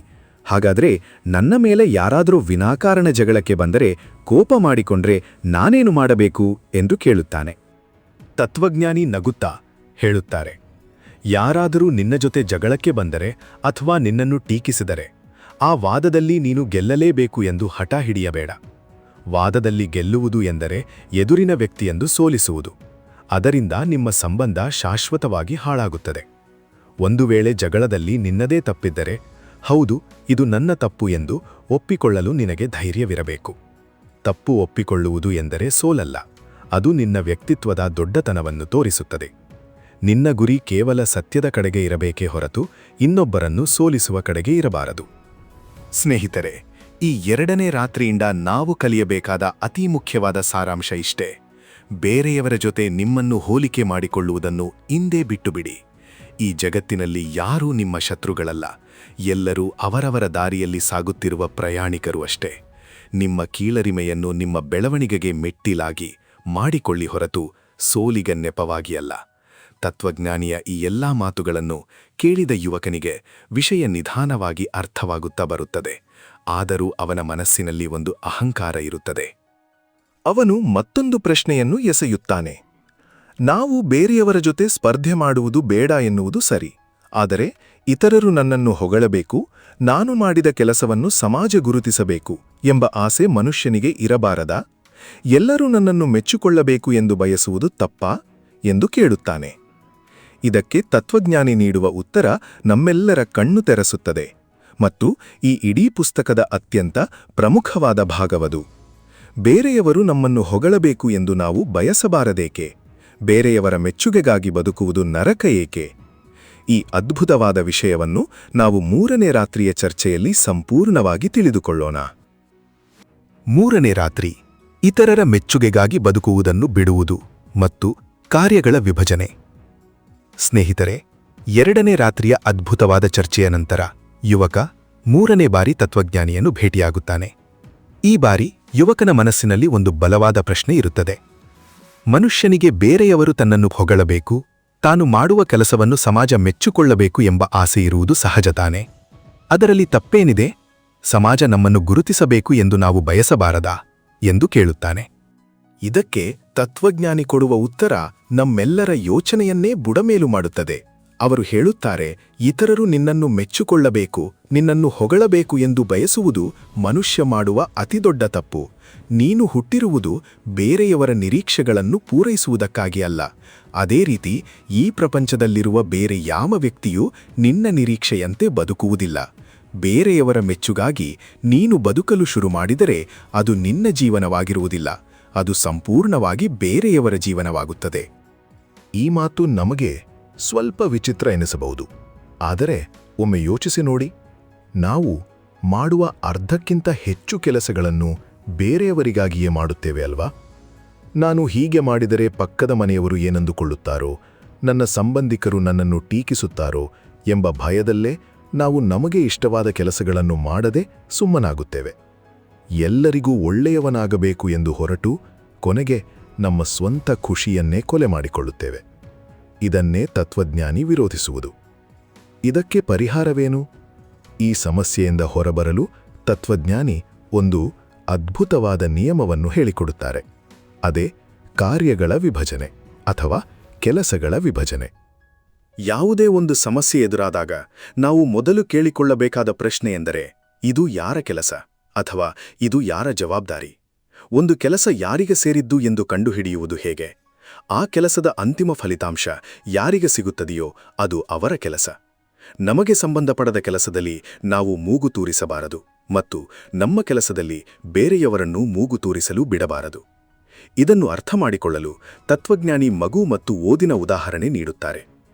ಹಾಗಾದ್ರೆ ನನ್ನ ಮೇಲೆ ಯಾರಾದರೂ ವಿನಾಕಾರಣ ಜಗಳಕ್ಕೆ ಬಂದರೆ ಕೋಪ ಮಾಡಿಕೊಂಡ್ರೆ ನಾನೇನು ಮಾಡಬೇಕು ಎಂದು ಕೇಳುತ್ತಾನೆ. ತತ್ವಜ್ಞಾನಿ ನಗುತ್ತಾ ಹೇಳುತ್ತಾರೆ, ಯಾರಾದರೂ ನಿನ್ನ ಜೊತೆ ಜಗಳಕ್ಕೆ ಬಂದರೆ ಅಥವಾ ನಿನ್ನನ್ನು ಟೀಕಿಸಿದರೆ ಆ ವಾದದಲ್ಲಿ ನೀನು ಗೆಲ್ಲಲೇಬೇಕು ಎಂದು ಹಠ ಹಿಡಿಯಬೇಡ. ವಾದದಲ್ಲಿ ಗೆಲ್ಲುವುದು ಎಂದರೆ ಎದುರಿನ ವ್ಯಕ್ತಿಯನ್ನು ಸೋಲಿಸುವುದು. ಅದರಿಂದ ನಿಮ್ಮ ಸಂಬಂಧ ಶಾಶ್ವತವಾಗಿ ಹಾಳಾಗುತ್ತದೆ. ಒಂದು ವೇಳೆ ಜಗಳದಲ್ಲಿ ನಿನ್ನದೇ ತಪ್ಪಿದ್ದರೆ, ಹೌದು ಇದು ನನ್ನ ತಪ್ಪು ಎಂದು ಒಪ್ಪಿಕೊಳ್ಳಲು ನಿನಗೆ ಧೈರ್ಯವಿರಬೇಕು. ತಪ್ಪು ಒಪ್ಪಿಕೊಳ್ಳುವುದು ಎಂದರೆ ಸೋಲಲ್ಲ, ಅದು ನಿನ್ನ ವ್ಯಕ್ತಿತ್ವದ ದೊಡ್ಡತನವನ್ನು ತೋರಿಸುತ್ತದೆ. ನಿನ್ನ ಗುರಿ ಕೇವಲ ಸತ್ಯದ ಕಡೆಗೆ ಇರಬೇಕೇ ಹೊರತು ಇನ್ನೊಬ್ಬರನ್ನು ಸೋಲಿಸುವ ಕಡೆಗೆ ಇರಬಾರದು. ಸ್ನೇಹಿತರೆ, ಈ 2ನೇ ರಾತ್ರಿಯಿಂದ ನಾವು ಕಲಿಯಬೇಕಾದ ಅತಿ ಮುಖ್ಯವಾದ ಸಾರಾಂಶ ಇಷ್ಟೇ: ಬೇರೆಯವರ ಜೊತೆ ನಿಮ್ಮನ್ನು ಹೋಲಿಕೆ ಮಾಡಿಕೊಳ್ಳುವುದನ್ನು ಇಂದೇ ಬಿಟ್ಟುಬಿಡಿ. ಈ ಜಗತ್ತಿನಲ್ಲಿ ಯಾರೂ ನಿಮ್ಮ ಶತ್ರುಗಳಲ್ಲ, ಎಲ್ಲರೂ ಅವರವರ ದಾರಿಯಲ್ಲಿ ಸಾಗುತ್ತಿರುವ ಪ್ರಯಾಣಿಕರು ಅಷ್ಟೇ. ನಿಮ್ಮ ಕೀಳರಿಮೆಯನ್ನು ನಿಮ್ಮ ಬೆಳವಣಿಗೆಗೆ ಮೆಟ್ಟಿಲಾಗಿ ಮಾಡಿಕೊಳ್ಳಿ ಹೊರತು ಸೋಲಿಗ ನೆಪವಾಗಿ ಅಲ್ಲ. ತತ್ವಜ್ಞಾನಿಯ ಈ ಎಲ್ಲಾ ಮಾತುಗಳನ್ನು ಕೇಳಿದ ಯುವಕನಿಗೆ ವಿಷಯ ನಿಧಾನವಾಗಿ ಅರ್ಥವಾಗುತ್ತಾ ಬರುತ್ತದೆ. ಆದರೂ ಅವನ ಮನಸ್ಸಿನಲ್ಲಿ ಒಂದು ಅಹಂಕಾರ ಇರುತ್ತದೆ. ಅವನು ಮತ್ತೊಂದು ಪ್ರಶ್ನೆಯನ್ನು ಎಸೆಯುತ್ತಾನೆ: ನಾವು ಬೇರೆಯವರ ಜೊತೆ ಸ್ಪರ್ಧೆ ಮಾಡುವುದು ಬೇಡ ಎನ್ನುವುದು ಸರಿ, ಆದರೆ ಇತರರು ನನ್ನನ್ನು ಹೊಗಳಬೇಕು, ನಾನು ಮಾಡಿದ ಕೆಲಸವನ್ನು ಸಮಾಜ ಗುರುತಿಸಬೇಕು ಎಂಬ ಆಸೆ ಮನುಷ್ಯನಿಗೆ ಇರಬಾರದಾ? ಎಲ್ಲರೂ ನನ್ನನ್ನು ಮೆಚ್ಚಿಕೊಳ್ಳಬೇಕು ಎಂದು ಬಯಸುವುದು ತಪ್ಪಾ ಎಂದು ಕೇಳುತ್ತಾನೆ. ಇದಕ್ಕೆ ತತ್ವಜ್ಞಾನಿ ನೀಡುವ ಉತ್ತರ ನಮ್ಮೆಲ್ಲರ ಕಣ್ಣು ತೆರೆಸುತ್ತದೆ ಮತ್ತು ಈ ಇಡೀ ಪುಸ್ತಕದ ಅತ್ಯಂತ ಪ್ರಮುಖವಾದ ಭಾಗವದು. ಬೇರೆಯವರು ನಮ್ಮನ್ನು ಹೊಗಳಬೇಕು ಎಂದು ನಾವು ಬಯಸಬಾರದೇಕೆ? ಬೇರೆಯವರ ಮೆಚ್ಚುಗೆಗಾಗಿ ಬದುಕುವುದು ನರಕ ಏಕೆ? ಈ ಅದ್ಭುತವಾದ ವಿಷಯವನ್ನು ನಾವು 3ನೇ ರಾತ್ರಿಯ ಚರ್ಚೆಯಲ್ಲಿ ಸಂಪೂರ್ಣವಾಗಿ ತಿಳಿದುಕೊಳ್ಳೋಣ. 3ನೇ ರಾತ್ರಿ ಇತರರ ಮೆಚ್ಚುಗೆಗಾಗಿ ಬದುಕುವುದನ್ನು ಬಿಡುವುದು ಮತ್ತು ಕಾರ್ಯಗಳ ವಿಭಜನೆ. ಸ್ನೇಹಿತರೆ, 2ನೇ ರಾತ್ರಿಯ ಅದ್ಭುತವಾದ ಚರ್ಚೆಯ ನಂತರ ಯುವಕ 3ನೇ ಬಾರಿ ತತ್ವಜ್ಞಾನಿಯನ್ನು ಭೇಟಿಯಾಗುತ್ತಾನೆ. ಈ ಬಾರಿ ಯುವಕನ ಮನಸ್ಸಿನಲ್ಲಿ ಒಂದು ಬಲವಾದ ಪ್ರಶ್ನೆ ಇರುತ್ತದೆ. ಮನುಷ್ಯನಿಗೆ ಬೇರೆಯವರು ತನ್ನನ್ನು ಹೊಗಳಬೇಕು, ತಾನು ಮಾಡುವ ಕೆಲಸವನ್ನು ಸಮಾಜ ಮೆಚ್ಚಿಕೊಳ್ಳಬೇಕು ಎಂಬ ಆಸೆ ಇರುವುದು ಸಹಜ ತಾನೆ? ಅದರಲ್ಲಿ ತಪ್ಪೇನಿದೆ? ಸಮಾಜ ನಮ್ಮನ್ನು ಗುರುತಿಸಬೇಕು ಎಂದು ನಾವು ಬಯಸಬಾರದಾ ಎಂದು ಕೇಳುತ್ತಾನೆ. ಇದಕ್ಕೆ ತತ್ವಜ್ಞಾನಿ ಕೊಡುವ ಉತ್ತರ ನಮ್ಮೆಲ್ಲರ ಯೋಚನೆಯನ್ನೇ ಬುಡಮೇಲು ಮಾಡುತ್ತದೆ. ಅವರು ಹೇಳುತ್ತಾರೆ, ಇತರರು ನಿನ್ನನ್ನು ಮೆಚ್ಚಿಕೊಳ್ಳಬೇಕು, ನಿನ್ನನ್ನು ಹೊಗಳಬೇಕು ಎಂದು ಬಯಸುವುದು ಮನುಷ್ಯ ಮಾಡುವ ಅತಿದೊಡ್ಡ ತಪ್ಪು. ನೀನು ಹುಟ್ಟಿರುವುದು ಬೇರೆಯವರ ನಿರೀಕ್ಷೆಗಳನ್ನು ಪೂರೈಸುವುದಕ್ಕಾಗಿ ಅಲ್ಲ. ಅದೇ ರೀತಿ ಈ ಪ್ರಪಂಚದಲ್ಲಿರುವ ಬೇರೆ ಯಾವ ವ್ಯಕ್ತಿಯೂ ನಿನ್ನ ನಿರೀಕ್ಷೆಯಂತೆ ಬದುಕುವುದಿಲ್ಲ. ಬೇರೆಯವರ ಮೆಚ್ಚುಗಾಗಿ ನೀನು ಬದುಕಲು ಶುರು ಮಾಡಿದರೆ ಅದು ನಿನ್ನ ಜೀವನವಾಗಿರುವುದಿಲ್ಲ, ಅದು ಸಂಪೂರ್ಣವಾಗಿ ಬೇರೆಯವರ ಜೀವನವಾಗುತ್ತದೆ. ಈ ಮಾತು ನಮಗೆ ಸ್ವಲ್ಪ ವಿಚಿತ್ರ ಎನಿಸಬಹುದು. ಆದರೆ ಒಮ್ಮೆ ಯೋಚಿಸಿ ನೋಡಿ, ನಾವು ಮಾಡುವ ಅರ್ಧಕ್ಕಿಂತ ಹೆಚ್ಚು ಕೆಲಸಗಳನ್ನು ಬೇರೆಯವರಿಗಾಗಿಯೇ ಮಾಡುತ್ತೇವೆ ಅಲ್ವಾ? ನಾನು ಹೀಗೆ ಮಾಡಿದರೆ ಪಕ್ಕದ ಮನೆಯವರು ಏನಂದುಕೊಳ್ಳುತ್ತಾರೋ, ನನ್ನ ಸಂಬಂಧಿಕರು ನನ್ನನ್ನು ಟೀಕಿಸುತ್ತಾರೋ ಎಂಬ ಭಯದಲ್ಲೇ ನಾವು ನಮಗೆ ಇಷ್ಟವಾದ ಕೆಲಸಗಳನ್ನು ಮಾಡದೆ ಸುಮ್ಮನಾಗುತ್ತೇವೆ. ಎಲ್ಲರಿಗೂ ಒಳ್ಳೆಯವನಾಗಬೇಕು ಎಂದು ಹೊರಟು ಕೊನೆಗೆ ನಮ್ಮ ಸ್ವಂತ ಖುಷಿಯನ್ನೇ ಕೊಲೆ ಮಾಡಿಕೊಳ್ಳುತ್ತೇವೆ. ಇದನ್ನೇ ತತ್ವಜ್ಞಾನಿ ವಿರೋಧಿಸುವುದು. ಇದಕ್ಕೆ ಪರಿಹಾರವೇನು? ಈ ಸಮಸ್ಯೆಯಿಂದ ಹೊರಬರಲು ತತ್ವಜ್ಞಾನಿ ಒಂದು ಅದ್ಭುತವಾದ ನಿಯಮವನ್ನು ಹೇಳಿಕೊಡುತ್ತಾರೆ. ಅದೇ ಕಾರ್ಯಗಳ ವಿಭಜನೆ ಅಥವಾ ಕೆಲಸಗಳ ವಿಭಜನೆ. ಯಾವುದೇ ಒಂದು ಸಮಸ್ಯೆ ಎದುರಾದಾಗ ನಾವು ಮೊದಲು ಕೇಳಿಕೊಳ್ಳಬೇಕಾದ ಪ್ರಶ್ನೆ ಎಂದರೆ, ಇದು ಯಾರ ಕೆಲಸ ಅಥವಾ ಇದು ಯಾರ ಜವಾಬ್ದಾರಿ? ಒಂದು ಕೆಲಸ ಯಾರಿಗೆ ಸೇರಿದ್ದು ಎಂದು ಕಂಡುಹಿಡಿಯುವುದು ಹೇಗೆ? ಆ ಕೆಲಸದ ಅಂತಿಮ ಫಲಿತಾಂಶ ಯಾರಿಗೆ ಸಿಗುತ್ತದೆಯೋ ಅದು ಅವರ ಕೆಲಸ. ನಮಗೆ ಸಂಬಂಧಪಡದ ಕೆಲಸದಲ್ಲಿ ನಾವು ಮೂಗು ತೂರಿಸಬಾರದು ಮತ್ತು ನಮ್ಮ ಕೆಲಸದಲ್ಲಿ ಬೇರೆಯವರನ್ನು ಮೂಗು ತೂರಿಸಲು ಬಿಡಬಾರದು. ಇದನ್ನು ಅರ್ಥಮಾಡಿಕೊಳ್ಳಲು ತತ್ವಜ್ಞಾನಿ ಮಗು ಮತ್ತು ಓದಿನ ಉದಾಹರಣೆ ನೀಡುತ್ತಾರೆ.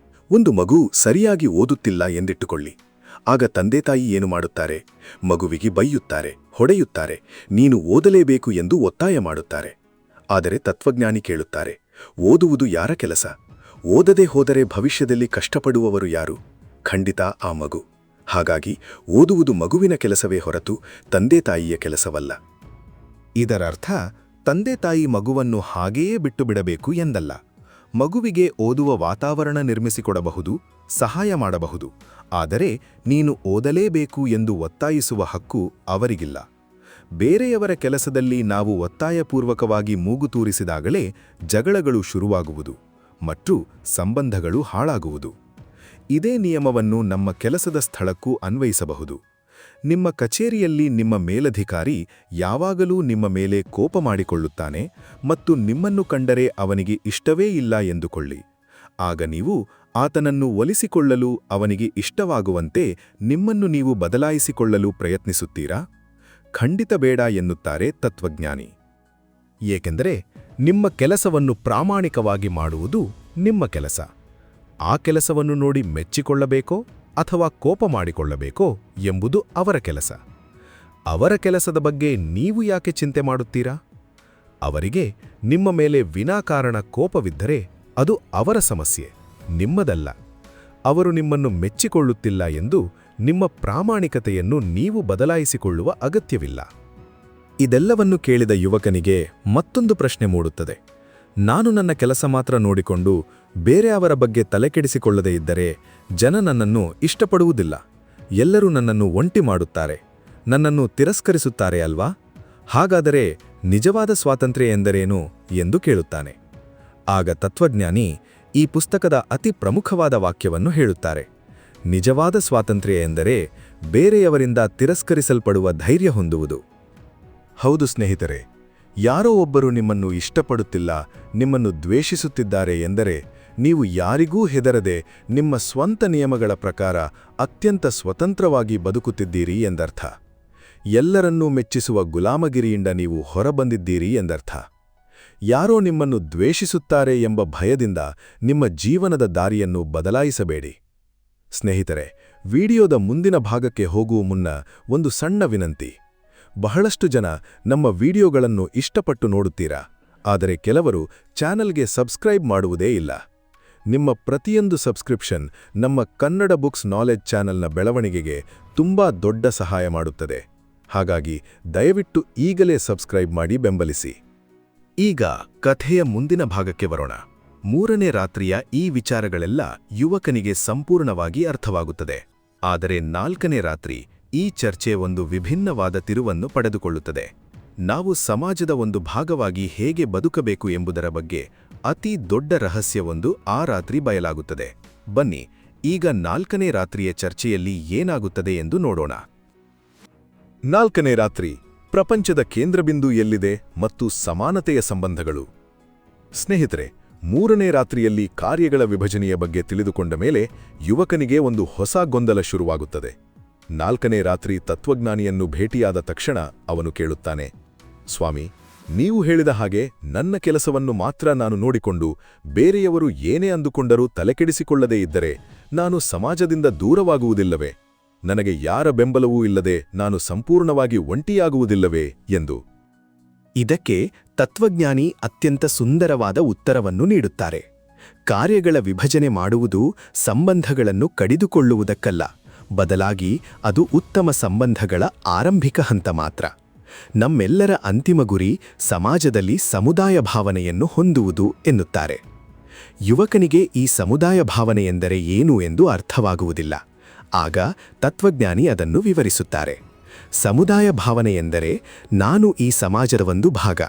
ಒಂದು ಮಗು ಸರಿಯಾಗಿ ಓದುತ್ತಿಲ್ಲ ಎಂದಿಟ್ಟುಕೊಳ್ಳಿ. ಆಗ ತಂದೆತಾಯಿ ಏನು ಮಾಡುತ್ತಾರೆ? ಮಗುವಿಗೆ ಬೈಯುತ್ತಾರೆ, ಹೊಡೆಯುತ್ತಾರೆ, ನೀನು ಓದಲೇಬೇಕು ಎಂದು ಒತ್ತಾಯ ಮಾಡುತ್ತಾರೆ. ಆದರೆ ತತ್ವಜ್ಞಾನಿ ಕೇಳುತ್ತಾರೆ, ಓದುವುದು ಯಾರ ಕೆಲಸ? ಓದದೇ ಹೋದರೆ ಭವಿಷ್ಯದಲ್ಲಿ ಕಷ್ಟಪಡುವವರು ಯಾರು? ಖಂಡಿತ ಆ ಮಗು. ಹಾಗಾಗಿ ಓದುವುದು ಮಗುವಿನ ಕೆಲಸವೇ ಹೊರತು ತಂದೆತಾಯಿಯ ಕೆಲಸವಲ್ಲ. ಇದರರ್ಥ ತಂದೆತಾಯಿ ಮಗುವನ್ನು ಹಾಗೆಯೇ ಬಿಟ್ಟು ಬಿಡಬೇಕು ಎಂದಲ್ಲ. ಮಗುವಿಗೆ ಓದುವ ವಾತಾವರಣ ನಿರ್ಮಿಸಿಕೊಡಬಹುದು, ಸಹಾಯ ಮಾಡಬಹುದು. ಆದರೆ ನೀನು ಓದಲೇಬೇಕು ಎಂದು ಒತ್ತಾಯಿಸುವ ಹಕ್ಕು ಅವರಿಗಿಲ್ಲ. ಬೇರೆಯವರ ಕೆಲಸದಲ್ಲಿ ನಾವು ಒತ್ತಾಯಪೂರ್ವಕವಾಗಿ ಮೂಗು ತೂರಿಸಿದಾಗಲೇ ಜಗಳಗಳು ಶುರುವಾಗುವುದು ಮತ್ತು ಸಂಬಂಧಗಳು ಹಾಳಾಗುವುದು. ಇದೇ ನಿಯಮವನ್ನು ನಮ್ಮ ಕೆಲಸದ ಸ್ಥಳಕ್ಕೂ ಅನ್ವಯಿಸಬಹುದು. ನಿಮ್ಮ ಕಚೇರಿಯಲ್ಲಿ ನಿಮ್ಮ ಮೇಲಧಿಕಾರಿ ಯಾವಾಗಲೂ ನಿಮ್ಮ ಮೇಲೆ ಕೋಪ ಮಾಡಿಕೊಳ್ಳುತ್ತಾನೆ ಮತ್ತು ನಿಮ್ಮನ್ನು ಕಂಡರೆ ಅವನಿಗೆ ಇಷ್ಟವೇ ಇಲ್ಲ ಎಂದುಕೊಳ್ಳಿ. ಆಗ ನೀವು ಆತನನ್ನು ಒಲಿಸಿಕೊಳ್ಳಲು, ಅವನಿಗೆ ಇಷ್ಟವಾಗುವಂತೆ ನಿಮ್ಮನ್ನು ನೀವು ಬದಲಾಯಿಸಿಕೊಳ್ಳಲು ಪ್ರಯತ್ನಿಸುತ್ತೀರಾ? ಖಂಡಿತ ಬೇಡ ಎನ್ನುತ್ತಾರೆ ತತ್ವಜ್ಞಾನಿ. ಏಕೆಂದರೆ ನಿಮ್ಮ ಕೆಲಸವನ್ನು ಪ್ರಾಮಾಣಿಕವಾಗಿ ಮಾಡುವುದು ನಿಮ್ಮ ಕೆಲಸ. ಆ ಕೆಲಸವನ್ನು ನೋಡಿ ಮೆಚ್ಚಿಕೊಳ್ಳಬೇಕೋ ಅಥವಾ ಕೋಪ ಮಾಡಿಕೊಳ್ಳಬೇಕೋ ಎಂಬುದು ಅವರ ಕೆಲಸ. ಅವರ ಕೆಲಸದ ಬಗ್ಗೆ ನೀವು ಯಾಕೆ ಚಿಂತೆ ಮಾಡುತ್ತೀರಾ? ಅವರಿಗೆ ನಿಮ್ಮ ಮೇಲೆ ವಿನಾಕಾರಣ ಕೋಪವಿದ್ದರೆ ಅದು ಅವರ ಸಮಸ್ಯೆ, ನಿಮ್ಮದಲ್ಲ. ಅವರು ನಿಮ್ಮನ್ನು ಮೆಚ್ಚಿಕೊಳ್ಳುತ್ತಿಲ್ಲ ಎಂದು ನಿಮ್ಮ ಪ್ರಾಮಾಣಿಕತೆಯನ್ನು ನೀವು ಬದಲಾಯಿಸಿಕೊಳ್ಳುವ ಅಗತ್ಯವಿಲ್ಲ. ಇದೆಲ್ಲವನ್ನು ಕೇಳಿದ ಯುವಕನಿಗೆ ಮತ್ತೊಂದು ಪ್ರಶ್ನೆ ಮೂಡುತ್ತದೆ. ನಾನು ನನ್ನ ಕೆಲಸ ಮಾತ್ರ ನೋಡಿಕೊಂಡು ಬೇರೆಯವರ ಬಗ್ಗೆ ತಲೆಕೆಡಿಸಿಕೊಳ್ಳದೇ ಇದ್ದರೆ ಜನ ನನ್ನನ್ನು ಇಷ್ಟಪಡುವುದಿಲ್ಲ. ಎಲ್ಲರೂ ನನ್ನನ್ನು ಒಂಟಿ ಮಾಡುತ್ತಾರೆ, ನನ್ನನ್ನು ತಿರಸ್ಕರಿಸುತ್ತಾರೆ ಅಲ್ವಾ? ಹಾಗಾದರೆ ನಿಜವಾದ ಸ್ವಾತಂತ್ರ್ಯ ಎಂದರೇನು ಎಂದು ಕೇಳುತ್ತಾನೆ. ಆಗ ತತ್ವಜ್ಞಾನಿ ಈ ಪುಸ್ತಕದ ಅತಿ ಪ್ರಮುಖವಾದ ವಾಕ್ಯವನ್ನು ಹೇಳುತ್ತಾರೆ. ನಿಜವಾದ ಸ್ವಾತಂತ್ರ್ಯ ಎಂದರೆ ಬೇರೆಯವರಿಂದ ತಿರಸ್ಕರಿಸಲ್ಪಡುವ ಧೈರ್ಯ ಹೊಂದುವುದು. ಹೌದು ಸ್ನೇಹಿತರೆ, ಯಾರೋ ಒಬ್ಬರು ನಿಮ್ಮನ್ನು ಇಷ್ಟಪಡುತ್ತಿಲ್ಲ, ನಿಮ್ಮನ್ನು ದ್ವೇಷಿಸುತ್ತಿದ್ದಾರೆ ಎಂದರೆ ನೀವು ಯಾರಿಗೂ ಹೆದರದೆ ನಿಮ್ಮ ಸ್ವಂತ ನಿಯಮಗಳ ಪ್ರಕಾರ ಅತ್ಯಂತ ಸ್ವತಂತ್ರವಾಗಿ ಬದುಕುತ್ತಿದ್ದೀರಿ ಎಂದರ್ಥ. ಎಲ್ಲರನ್ನೂ ಮೆಚ್ಚಿಸುವ ಗುಲಾಮಗಿರಿಯಿಂದ ನೀವು ಹೊರಬಂದಿದ್ದೀರಿ ಎಂದರ್ಥ. ಯಾರೋ ನಿಮ್ಮನ್ನು ದ್ವೇಷಿಸುತ್ತಾರೆ ಎಂಬ ಭಯದಿಂದ ನಿಮ್ಮ ಜೀವನದ ದಾರಿಯನ್ನು ಬದಲಾಯಿಸಬೇಡಿ. ಸ್ನೇಹಿತರೆ, ವಿಡಿಯೋದ ಮುಂದಿನ ಭಾಗಕ್ಕೆ ಹೋಗುವ ಮುನ್ನ ಒಂದು ಸಣ್ಣ ವಿನಂತಿ. ಬಹಳಷ್ಟು ಜನ ನಮ್ಮ ವಿಡಿಯೋಗಳನ್ನು ಇಷ್ಟಪಟ್ಟು ನೋಡುತ್ತೀರಾ, ಆದರೆ ಕೆಲವರು ಚಾನಲ್ಗೆ ಸಬ್ಸ್ಕ್ರೈಬ್ ಮಾಡುವುದೇ ಇಲ್ಲ. ನಿಮ್ಮ ಪ್ರತಿಯೊಂದು ಸಬ್ಸ್ಕ್ರಿಪ್ಷನ್ ನಮ್ಮ ಕನ್ನಡ ಬುಕ್ಸ್ ನಾಲೆಡ್ಜ್ ಚಾನೆಲ್ನ ಬೆಳವಣಿಗೆಗೆ ತುಂಬಾ ದೊಡ್ಡ ಸಹಾಯ ಮಾಡುತ್ತದೆ. ಹಾಗಾಗಿ ದಯವಿಟ್ಟು ಈಗಲೇ ಸಬ್ಸ್ಕ್ರೈಬ್ ಮಾಡಿ ಬೆಂಬಲಿಸಿ. ಈಗ ಕಥೆಯ ಮುಂದಿನ ಭಾಗಕ್ಕೆ ಬರೋಣ. 3ನೇ ರಾತ್ರಿಯ ಈ ವಿಚಾರಗಳೆಲ್ಲ ಯುವಕನಿಗೆ ಸಂಪೂರ್ಣವಾಗಿ ಅರ್ಥವಾಗುತ್ತದೆ. ಆದರೆ 4ನೇ ರಾತ್ರಿ ಈ ಚರ್ಚೆ ಒಂದು ವಿಭಿನ್ನವಾದ ತಿರುವನ್ನು ಪಡೆದುಕೊಳ್ಳುತ್ತದೆ. ನಾವು ಸಮಾಜದ ಒಂದು ಭಾಗವಾಗಿ ಹೇಗೆ ಬದುಕಬೇಕು ಎಂಬುದರ ಬಗ್ಗೆ ಅತಿ ದೊಡ್ಡ ರಹಸ್ಯವೊಂದು ಆ ರಾತ್ರಿ ಬಯಲಾಗುತ್ತದೆ. ಬನ್ನಿ, ಈಗ 4ನೇ ರಾತ್ರಿಯ ಚರ್ಚೆಯಲ್ಲಿ ಏನಾಗುತ್ತದೆ ಎಂದು ನೋಡೋಣ. 4ನೇ ರಾತ್ರಿ, ಪ್ರಪಂಚದ ಕೇಂದ್ರಬಿಂದು ಎಲ್ಲಿದೆ ಮತ್ತು ಸಮಾನತೆಯ ಸಂಬಂಧಗಳು. ಸ್ನೇಹಿತರೆ, 3ನೇ ರಾತ್ರಿಯಲ್ಲಿ ಕಾರ್ಯಗಳ ವಿಭಜನೆಯ ಬಗ್ಗೆ ತಿಳಿದುಕೊಂಡ ಮೇಲೆ ಯುವಕನಿಗೆ ಒಂದು ಹೊಸ ಗೊಂದಲ ಶುರುವಾಗುತ್ತದೆ. 4ನೇ ರಾತ್ರಿ ತತ್ವಜ್ಞಾನಿಯನ್ನು ಭೇಟಿಯಾದ ತಕ್ಷಣ ಅವನು ಕೇಳುತ್ತಾನೆ, ಸ್ವಾಮಿ, ನೀವು ಹೇಳಿದ ಹಾಗೆ ನನ್ನ ಕೆಲಸವನ್ನು ಮಾತ್ರ ನಾನು ನೋಡಿಕೊಂಡು ಬೇರೆಯವರು ಏನೇ ಅಂದುಕೊಂಡರೂ ತಲೆಕೆಡಿಸಿಕೊಳ್ಳದೇ ಇದ್ದರೆ ನಾನು ಸಮಾಜದಿಂದ ದೂರವಾಗುವುದಿಲ್ಲವೇ? ನನಗೆ ಯಾರ ಬೆಂಬಲವೂ ಇಲ್ಲದೆ ನಾನು ಸಂಪೂರ್ಣವಾಗಿ ಒಂಟಿಯಾಗುವುದಿಲ್ಲವೇ ಎಂದು. ಇದಕ್ಕೆ ತತ್ವಜ್ಞಾನಿ ಅತ್ಯಂತ ಸುಂದರವಾದ ಉತ್ತರವನ್ನು ನೀಡುತ್ತಾರೆ. ಕಾರ್ಯಗಳ ವಿಭಜನೆ ಮಾಡುವುದು ಸಂಬಂಧಗಳನ್ನು ಕಡಿದುಕೊಳ್ಳುವುದಕ್ಕಲ್ಲ, ಬದಲಾಗಿ ಅದು ಉತ್ತಮ ಸಂಬಂಧಗಳ ಆರಂಭಿಕ ಹಂತ ಮಾತ್ರ. ನಮ್ಮೆಲ್ಲರ ಅಂತಿಮ ಗುರಿ ಸಮಾಜದಲ್ಲಿ ಸಮುದಾಯ ಭಾವನೆಯನ್ನು ಹೊಂದುವುದು ಎನ್ನುತ್ತಾರೆ. ಯುವಕನಿಗೆ ಈ ಸಮುದಾಯ ಭಾವನೆ ಎಂದರೆ ಏನು ಎಂದು ಅರ್ಥವಾಗುವುದಿಲ್ಲ. ಆಗ ತತ್ವಜ್ಞಾನಿ ಅದನ್ನು ವಿವರಿಸುತ್ತಾರೆ. ಸಮುದಾಯ ಭಾವನೆ ಎಂದರೆ ನಾನು ಈ ಸಮಾಜದ ಒಂದು ಭಾಗ,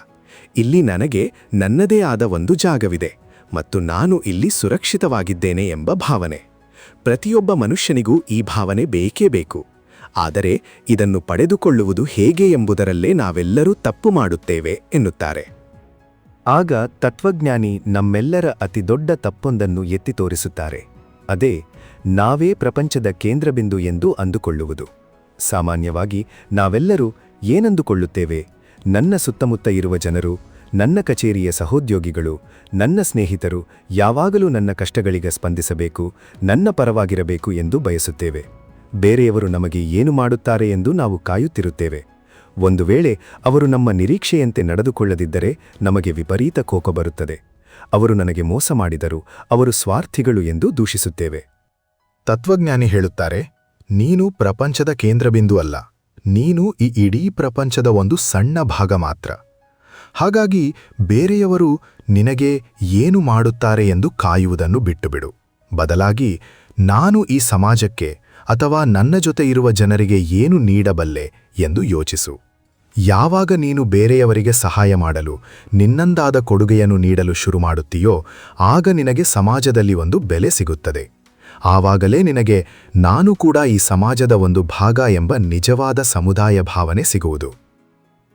ಇಲ್ಲಿ ನನಗೆ ನನ್ನದೇ ಆದ ಒಂದು ಜಾಗವಿದೆ ಮತ್ತು ನಾನು ಇಲ್ಲಿ ಸುರಕ್ಷಿತವಾಗಿದ್ದೇನೆ ಎಂಬ ಭಾವನೆ. ಪ್ರತಿಯೊಬ್ಬ ಮನುಷ್ಯನಿಗೂ ಈ ಭಾವನೆ ಬೇಕೇ ಬೇಕು. ಆದರೆ ಇದನ್ನು ಪಡೆದುಕೊಳ್ಳುವುದು ಹೇಗೆ ಎಂಬುದರಲ್ಲೇ ನಾವೆಲ್ಲರೂ ತಪ್ಪು ಮಾಡುತ್ತೇವೆ ಎನ್ನುತ್ತಾರೆ. ಆಗ ತತ್ವಜ್ಞಾನಿ ನಮ್ಮೆಲ್ಲರ ಅತಿದೊಡ್ಡ ತಪ್ಪೊಂದನ್ನು ಎತ್ತಿ ತೋರಿಸುತ್ತಾರೆ. ಅದೇ ನಾವೇ ಪ್ರಪಂಚದ ಕೇಂದ್ರಬಿಂದು ಎಂದು ಅಂದುಕೊಳ್ಳುವುದು. ಸಾಮಾನ್ಯವಾಗಿ ನಾವೆಲ್ಲರೂ ಏನಂದುಕೊಳ್ಳುತ್ತೇವೆ? ನನ್ನ ಸುತ್ತಮುತ್ತ ಇರುವ ಜನರು, ನನ್ನ ಕಚೇರಿಯ ಸಹೋದ್ಯೋಗಿಗಳು, ನನ್ನ ಸ್ನೇಹಿತರು ಯಾವಾಗಲೂ ನನ್ನ ಕಷ್ಟಗಳಿಗೆ ಸ್ಪಂದಿಸಬೇಕು, ನನ್ನ ಪರವಾಗಿರಬೇಕು ಎಂದು ಬಯಸುತ್ತೇವೆ. ಬೇರೆಯವರು ನಮಗೆ ಏನು ಮಾಡುತ್ತಾರೆ ಎಂದು ನಾವು ಕಾಯುತ್ತಿರುತ್ತೇವೆ. ಒಂದು ವೇಳೆ ಅವರು ನಮ್ಮ ನಿರೀಕ್ಷೆಯಂತೆ ನಡೆದುಕೊಳ್ಳದಿದ್ದರೆ ನಮಗೆ ವಿಪರೀತ ಕೋಪ ಬರುತ್ತದೆ. ಅವರು ನನಗೆ ಮೋಸ ಮಾಡಿದರು, ಅವರು ಸ್ವಾರ್ಥಿಗಳು ಎಂದು ದೂಷಿಸುತ್ತೇವೆ. ತತ್ವಜ್ಞಾನಿ ಹೇಳುತ್ತಾರೆ, ನೀನು ಪ್ರಪಂಚದ ಕೇಂದ್ರಬಿಂದು ಅಲ್ಲ, ನೀನು ಈ ಇಡೀ ಪ್ರಪಂಚದ ಒಂದು ಸಣ್ಣ ಭಾಗ ಮಾತ್ರ. ಹಾಗಾಗಿ ಬೇರೆಯವರು ನಿನಗೆ ಏನು ಮಾಡುತ್ತಾರೆ ಎಂದು ಕಾಯುವುದನ್ನು ಬಿಟ್ಟುಬಿಡು. ಬದಲಾಗಿ ನಾನು ಈ ಸಮಾಜಕ್ಕೆ ಅಥವಾ ನನ್ನ ಜೊತೆ ಇರುವ ಜನರಿಗೆ ಏನು ನೀಡಬಲ್ಲೆ ಎಂದು ಯೋಚಿಸು. ಯಾವಾಗ ನೀನು ಬೇರೆಯವರಿಗೆ ಸಹಾಯ ಮಾಡಲು, ನಿನ್ನಂದಾದ ಕೊಡುಗೆಯನ್ನು ನೀಡಲು ಶುರು ಮಾಡುತ್ತೀಯೋ, ಆಗ ನಿನಗೆ ಸಮಾಜದಲ್ಲಿ ಒಂದು ಬೆಲೆ ಸಿಗುತ್ತದೆ. ಆವಾಗಲೇ ನಿನಗೆ ನಾನು ಕೂಡ ಈ ಸಮಾಜದ ಒಂದು ಭಾಗ ಎಂಬ ನಿಜವಾದ ಸಮುದಾಯ ಭಾವನೆ ಸಿಗುವುದು.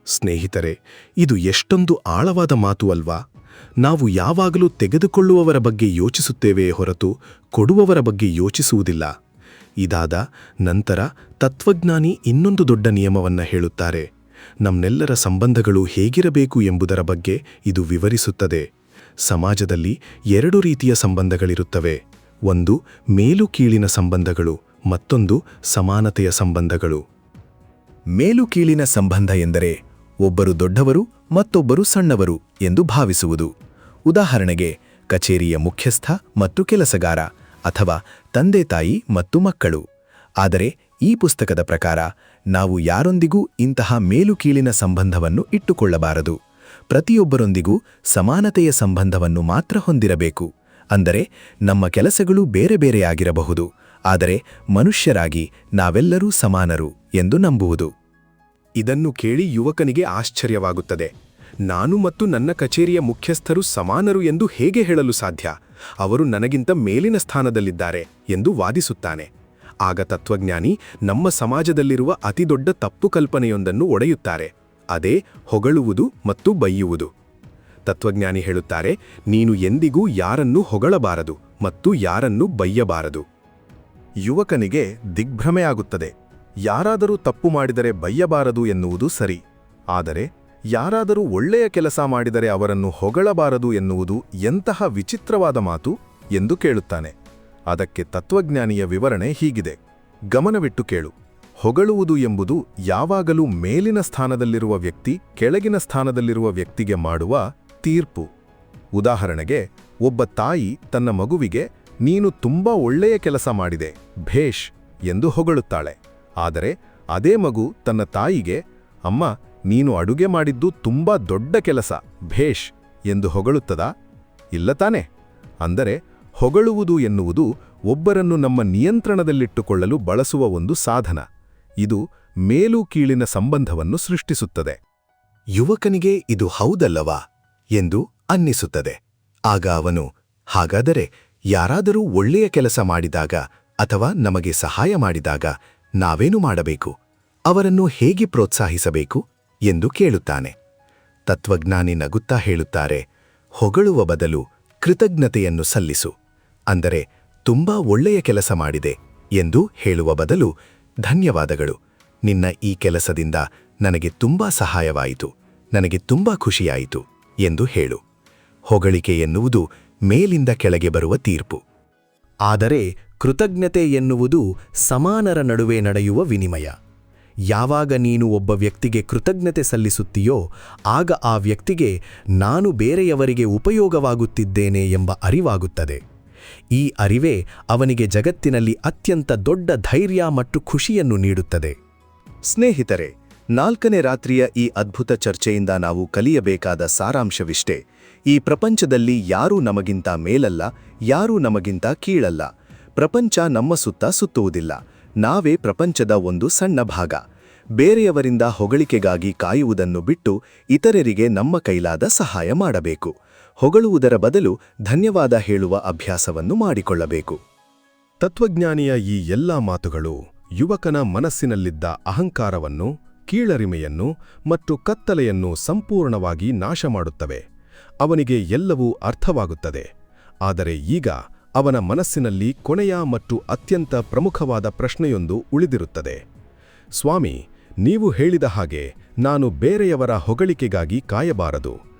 ಸ್ನೇಹಿತರೆ, ಇದು ಎಷ್ಟೊಂದು ಆಳವಾದ ಮಾತು ಅಲ್ವಾ? ನಾವು ಯಾವಾಗಲೂ ತೆಗೆದುಕೊಳ್ಳುವವರ ಬಗ್ಗೆ ಯೋಚಿಸುತ್ತೇವೆಯೇ ಹೊರತು ಕೊಡುವವರ ಬಗ್ಗೆ ಯೋಚಿಸುವುದಿಲ್ಲ. ಇದಾದ ನಂತರ ತತ್ವಜ್ಞಾನಿ ಇನ್ನೊಂದು ದೊಡ್ಡ ನಿಯಮವನ್ನ ಹೇಳುತ್ತಾರೆ. ನಮ್ಮೆಲ್ಲರ ಸಂಬಂಧಗಳು ಹೇಗಿರಬೇಕು ಎಂಬುದರ ಬಗ್ಗೆ ಇದು ವಿವರಿಸುತ್ತದೆ. ಸಮಾಜದಲ್ಲಿ 2 ರೀತಿಯ ಸಂಬಂಧಗಳಿರುತ್ತವೆ. ಒಂದು ಮೇಲು ಕೀಳಿನ ಸಂಬಂಧಗಳು, ಮತ್ತೊಂದು ಸಮಾನತೆಯ ಸಂಬಂಧಗಳು. ಮೇಲು ಕೀಳಿನ ಸಂಬಂಧ ಎಂದರೆ ಒಬ್ಬರು ದೊಡ್ಡವರು ಮತ್ತೊಬ್ಬರು ಸಣ್ಣವರು ಎಂದು ಭಾವಿಸುವುದು. ಉದಾಹರಣೆಗೆ ಕಚೇರಿಯ ಮುಖ್ಯಸ್ಥ ಮತ್ತು ಕೆಲಸಗಾರ, ಅಥವಾ ತಂದೆ ತಾಯಿ ಮತ್ತು ಮಕ್ಕಳು. ಆದರೆ ಈ ಪುಸ್ತಕದ ಪ್ರಕಾರ ನಾವು ಯಾರೊಂದಿಗೂ ಇಂತಹ ಮೇಲು ಕೀಳಿನ ಸಂಬಂಧವನ್ನು ಇಟ್ಟುಕೊಳ್ಳಬಾರದು. ಪ್ರತಿಯೊಬ್ಬರೊಂದಿಗೂ ಸಮಾನತೆಯ ಸಂಬಂಧವನ್ನು ಮಾತ್ರ ಹೊಂದಿರಬೇಕು. ಅಂದರೆ ನಮ್ಮ ಕೆಲಸಗಳು ಬೇರೆ ಬೇರೆಯಾಗಿರಬಹುದು, ಆದರೆ ಮನುಷ್ಯರಾಗಿ ನಾವೆಲ್ಲರೂ ಸಮಾನರು ಎಂದು ನಂಬುವುದು. ಇದನ್ನು ಕೇಳಿ ಯುವಕನಿಗೆ ಆಶ್ಚರ್ಯವಾಗುತ್ತದೆ. ನಾನು ಮತ್ತು ನನ್ನ ಕಚೇರಿಯ ಮುಖ್ಯಸ್ಥರು ಸಮಾನರು ಎಂದು ಹೇಗೆ ಹೇಳಲು ಸಾಧ್ಯ? ಅವರು ನನಗಿಂತ ಮೇಲಿನ ಸ್ಥಾನದಲ್ಲಿದ್ದಾರೆ ಎಂದು ವಾದಿಸುತ್ತಾನೆ. ಆಗ ತತ್ವಜ್ಞಾನಿ ನಮ್ಮ ಸಮಾಜದಲ್ಲಿರುವ ಅತಿದೊಡ್ಡ ತಪ್ಪು ಕಲ್ಪನೆಯೊಂದನ್ನು ಒಡೆಯುತ್ತಾರೆ. ಅದೇ ಹೊಗಳುವುದು ಮತ್ತು ಬೈಯುವುದು. ತತ್ವಜ್ಞಾನಿ ಹೇಳುತ್ತಾರೆ, ನೀನು ಎಂದಿಗೂ ಯಾರನ್ನೂ ಹೊಗಳಬಾರದು ಮತ್ತು ಯಾರನ್ನೂ ಬೈಯಬಾರದು. ಯುವಕನಿಗೆ ದಿಗ್ಭ್ರಮೆಯಾಗುತ್ತದೆ. ಯಾರಾದರೂ ತಪ್ಪು ಮಾಡಿದರೆ ಬೈಯಬಾರದು ಎನ್ನುವುದು ಸರಿ, ಆದರೆ ಯಾರಾದರೂ ಒಳ್ಳೆಯ ಕೆಲಸ ಮಾಡಿದರೆ ಅವರನ್ನು ಹೊಗಳಬಾರದು ಎನ್ನುವುದು ಎಂತಹ ವಿಚಿತ್ರವಾದ ಮಾತು ಎಂದು ಕೇಳುತ್ತಾನೆ. ಅದಕ್ಕೆ ತತ್ವಜ್ಞಾನಿಯ ವಿವರಣೆ ಹೀಗಿದೆ: ಗಮನವಿಟ್ಟು ಕೇಳು. ಹೊಗಳುವುದು ಎಂಬುದು ಯಾವಾಗಲೂ ಮೇಲಿನ ಸ್ಥಾನದಲ್ಲಿರುವ ವ್ಯಕ್ತಿ ಕೆಳಗಿನ ಸ್ಥಾನದಲ್ಲಿರುವ ವ್ಯಕ್ತಿಗೆ ಮಾಡುವ ತೀರ್ಪು. ಉದಾಹರಣೆಗೆ, ಒಬ್ಬ ತಾಯಿ ತನ್ನ ಮಗುವಿಗೆ ನೀನು ತುಂಬಾ ಒಳ್ಳೆಯ ಕೆಲಸ ಮಾಡಿದೆ, ಭೇಷ್ ಎಂದು ಹೊಗಳುತ್ತಾಳೆ. ಆದರೆ ಅದೇ ಮಗು ತನ್ನ ತಾಯಿಗೆ, ಅಮ್ಮ ನೀನು ಅಡುಗೆ ಮಾಡಿದ್ದು ತುಂಬಾ ದೊಡ್ಡ ಕೆಲಸ, ಭೇಷ್ ಎಂದು ಹೊಗಳುತ್ತದಾ? ಇಲ್ಲ ತಾನೆ? ಅಂದರೆ ಹೊಗಳುವುದು ಎನ್ನುವುದು ಒಬ್ಬರನ್ನು ನಮ್ಮ ನಿಯಂತ್ರಣದಲ್ಲಿಟ್ಟುಕೊಳ್ಳಲು ಬಳಸುವ ಒಂದು ಸಾಧನ. ಇದು ಮೇಲು ಕೀಳಿನ ಸಂಬಂಧವನ್ನು ಸೃಷ್ಟಿಸುತ್ತದೆ. ಯುವಕನಿಗೆ ಇದು ಹೌದಲ್ಲವಾ ಎಂದು ಅನ್ನಿಸುತ್ತದೆ. ಆಗ ಅವನು, ಹಾಗಾದರೆ ಯಾರಾದರೂ ಒಳ್ಳೆಯ ಕೆಲಸ ಮಾಡಿದಾಗ ಅಥವಾ ನಮಗೆ ಸಹಾಯ ಮಾಡಿದಾಗ ನಾವೇನು ಮಾಡಬೇಕು? ಅವರನ್ನು ಹೇಗೆ ಪ್ರೋತ್ಸಾಹಿಸಬೇಕು ಎಂದು ಕೇಳುತ್ತಾನೆ. ತತ್ವಜ್ಞಾನಿ ನಗುತ್ತಾ ಹೇಳುತ್ತಾರೆ, ಹೊಗಳುವ ಬದಲು ಕೃತಜ್ಞತೆಯನ್ನು ಸಲ್ಲಿಸು. ಅಂದರೆ ತುಂಬಾ ಒಳ್ಳೆಯ ಕೆಲಸ ಮಾಡಿದೆ ಎಂದು ಹೇಳುವ ಬದಲು, ಧನ್ಯವಾದಗಳು, ನಿನ್ನ ಈ ಕೆಲಸದಿಂದ ನನಗೆ ತುಂಬಾ ಸಹಾಯವಾಯಿತು, ನನಗೆ ತುಂಬಾ ಖುಷಿಯಾಯಿತು ಎಂದು ಹೇಳು. ಹೊಗಳಿಕೆ ಎನ್ನುವುದು ಮೇಲಿಂದ ಕೆಳಗೆ ಬರುವ ತೀರ್ಪು. ಆದರೆ ಕೃತಜ್ಞತೆ ಎನ್ನುವುದು ಸಮಾನರ ನಡುವೆ ನಡೆಯುವ ವಿನಿಮಯ. ಯಾವಾಗ ನೀನು ಒಬ್ಬ ವ್ಯಕ್ತಿಗೆ ಕೃತಜ್ಞತೆ ಸಲ್ಲಿಸುತ್ತೀಯೋ ಆಗ ಆ ವ್ಯಕ್ತಿಗೆ ನಾನು ಬೇರೆಯವರಿಗೆ ಉಪಯೋಗವಾಗುತ್ತಿದ್ದೇನೆ ಎಂಬ ಅರಿವಾಗುತ್ತದೆ. ಈ ಅರಿವೇ ಅವನಿಗೆ ಜಗತ್ತಿನಲ್ಲಿ ಅತ್ಯಂತ ದೊಡ್ಡ ಧೈರ್ಯ ಮತ್ತು ಖುಷಿಯನ್ನು ನೀಡುತ್ತದೆ. ಸ್ನೇಹಿತರೆ, 4ನೇ ರಾತ್ರಿಯ ಈ ಅದ್ಭುತ ಚರ್ಚೆಯಿಂದ ನಾವು ಕಲಿಯಬೇಕಾದ ಸಾರಾಂಶವಿಷ್ಟೇ: ಈ ಪ್ರಪಂಚದಲ್ಲಿ ಯಾರೂ ನಮಗಿಂತ ಮೇಲಲ್ಲ, ಯಾರೂ ನಮಗಿಂತ ಕೀಳಲ್ಲ. ಪ್ರಪಂಚ ನಮ್ಮ ಸುತ್ತ ಸುತ್ತುವುದಿಲ್ಲ, ನಾವೇ ಪ್ರಪಂಚದ ಒಂದು ಸಣ್ಣ ಭಾಗ. ಬೇರೆಯವರಿಂದ ಹೊಗಳಿಕೆಗಾಗಿ ಕಾಯುವುದನ್ನು ಬಿಟ್ಟು ಇತರರಿಗೆ ನಮ್ಮ ಕೈಲಾದ ಸಹಾಯ ಮಾಡಬೇಕು. ಹೊಗಳುವುದರ ಬದಲು ಧನ್ಯವಾದ ಹೇಳುವ ಅಭ್ಯಾಸವನ್ನು ಮಾಡಿಕೊಳ್ಳಬೇಕು. ತತ್ವಜ್ಞಾನಿಯ ಈ ಎಲ್ಲಾ ಮಾತುಗಳು ಯುವಕನ ಮನಸ್ಸಿನಲ್ಲಿದ್ದ ಅಹಂಕಾರವನ್ನು, ಕೀಳರಿಮೆಯನ್ನು ಮತ್ತು ಕತ್ತಲೆಯನ್ನು ಸಂಪೂರ್ಣವಾಗಿ ನಾಶ ಮಾಡುತ್ತವೆ. ಅವನಿಗೆ ಎಲ್ಲವೂ ಅರ್ಥವಾಗುತ್ತದೆ. ಆದರೆ ಈಗ ಅವನ ಮನಸ್ಸಿನಲ್ಲಿ ಕೊನೆಯ ಮತ್ತು ಅತ್ಯಂತ ಪ್ರಮುಖವಾದ ಪ್ರಶ್ನೆಯೊಂದು ಉಳಿದಿರುತ್ತದೆ. ಸ್ವಾಮಿ, ನೀವು ಹೇಳಿದ ಹಾಗೆ ನಾನು ಬೇರೆಯವರ ಹೊಗಳಿಕೆಗಾಗಿ ಕಾಯಬಾರದು.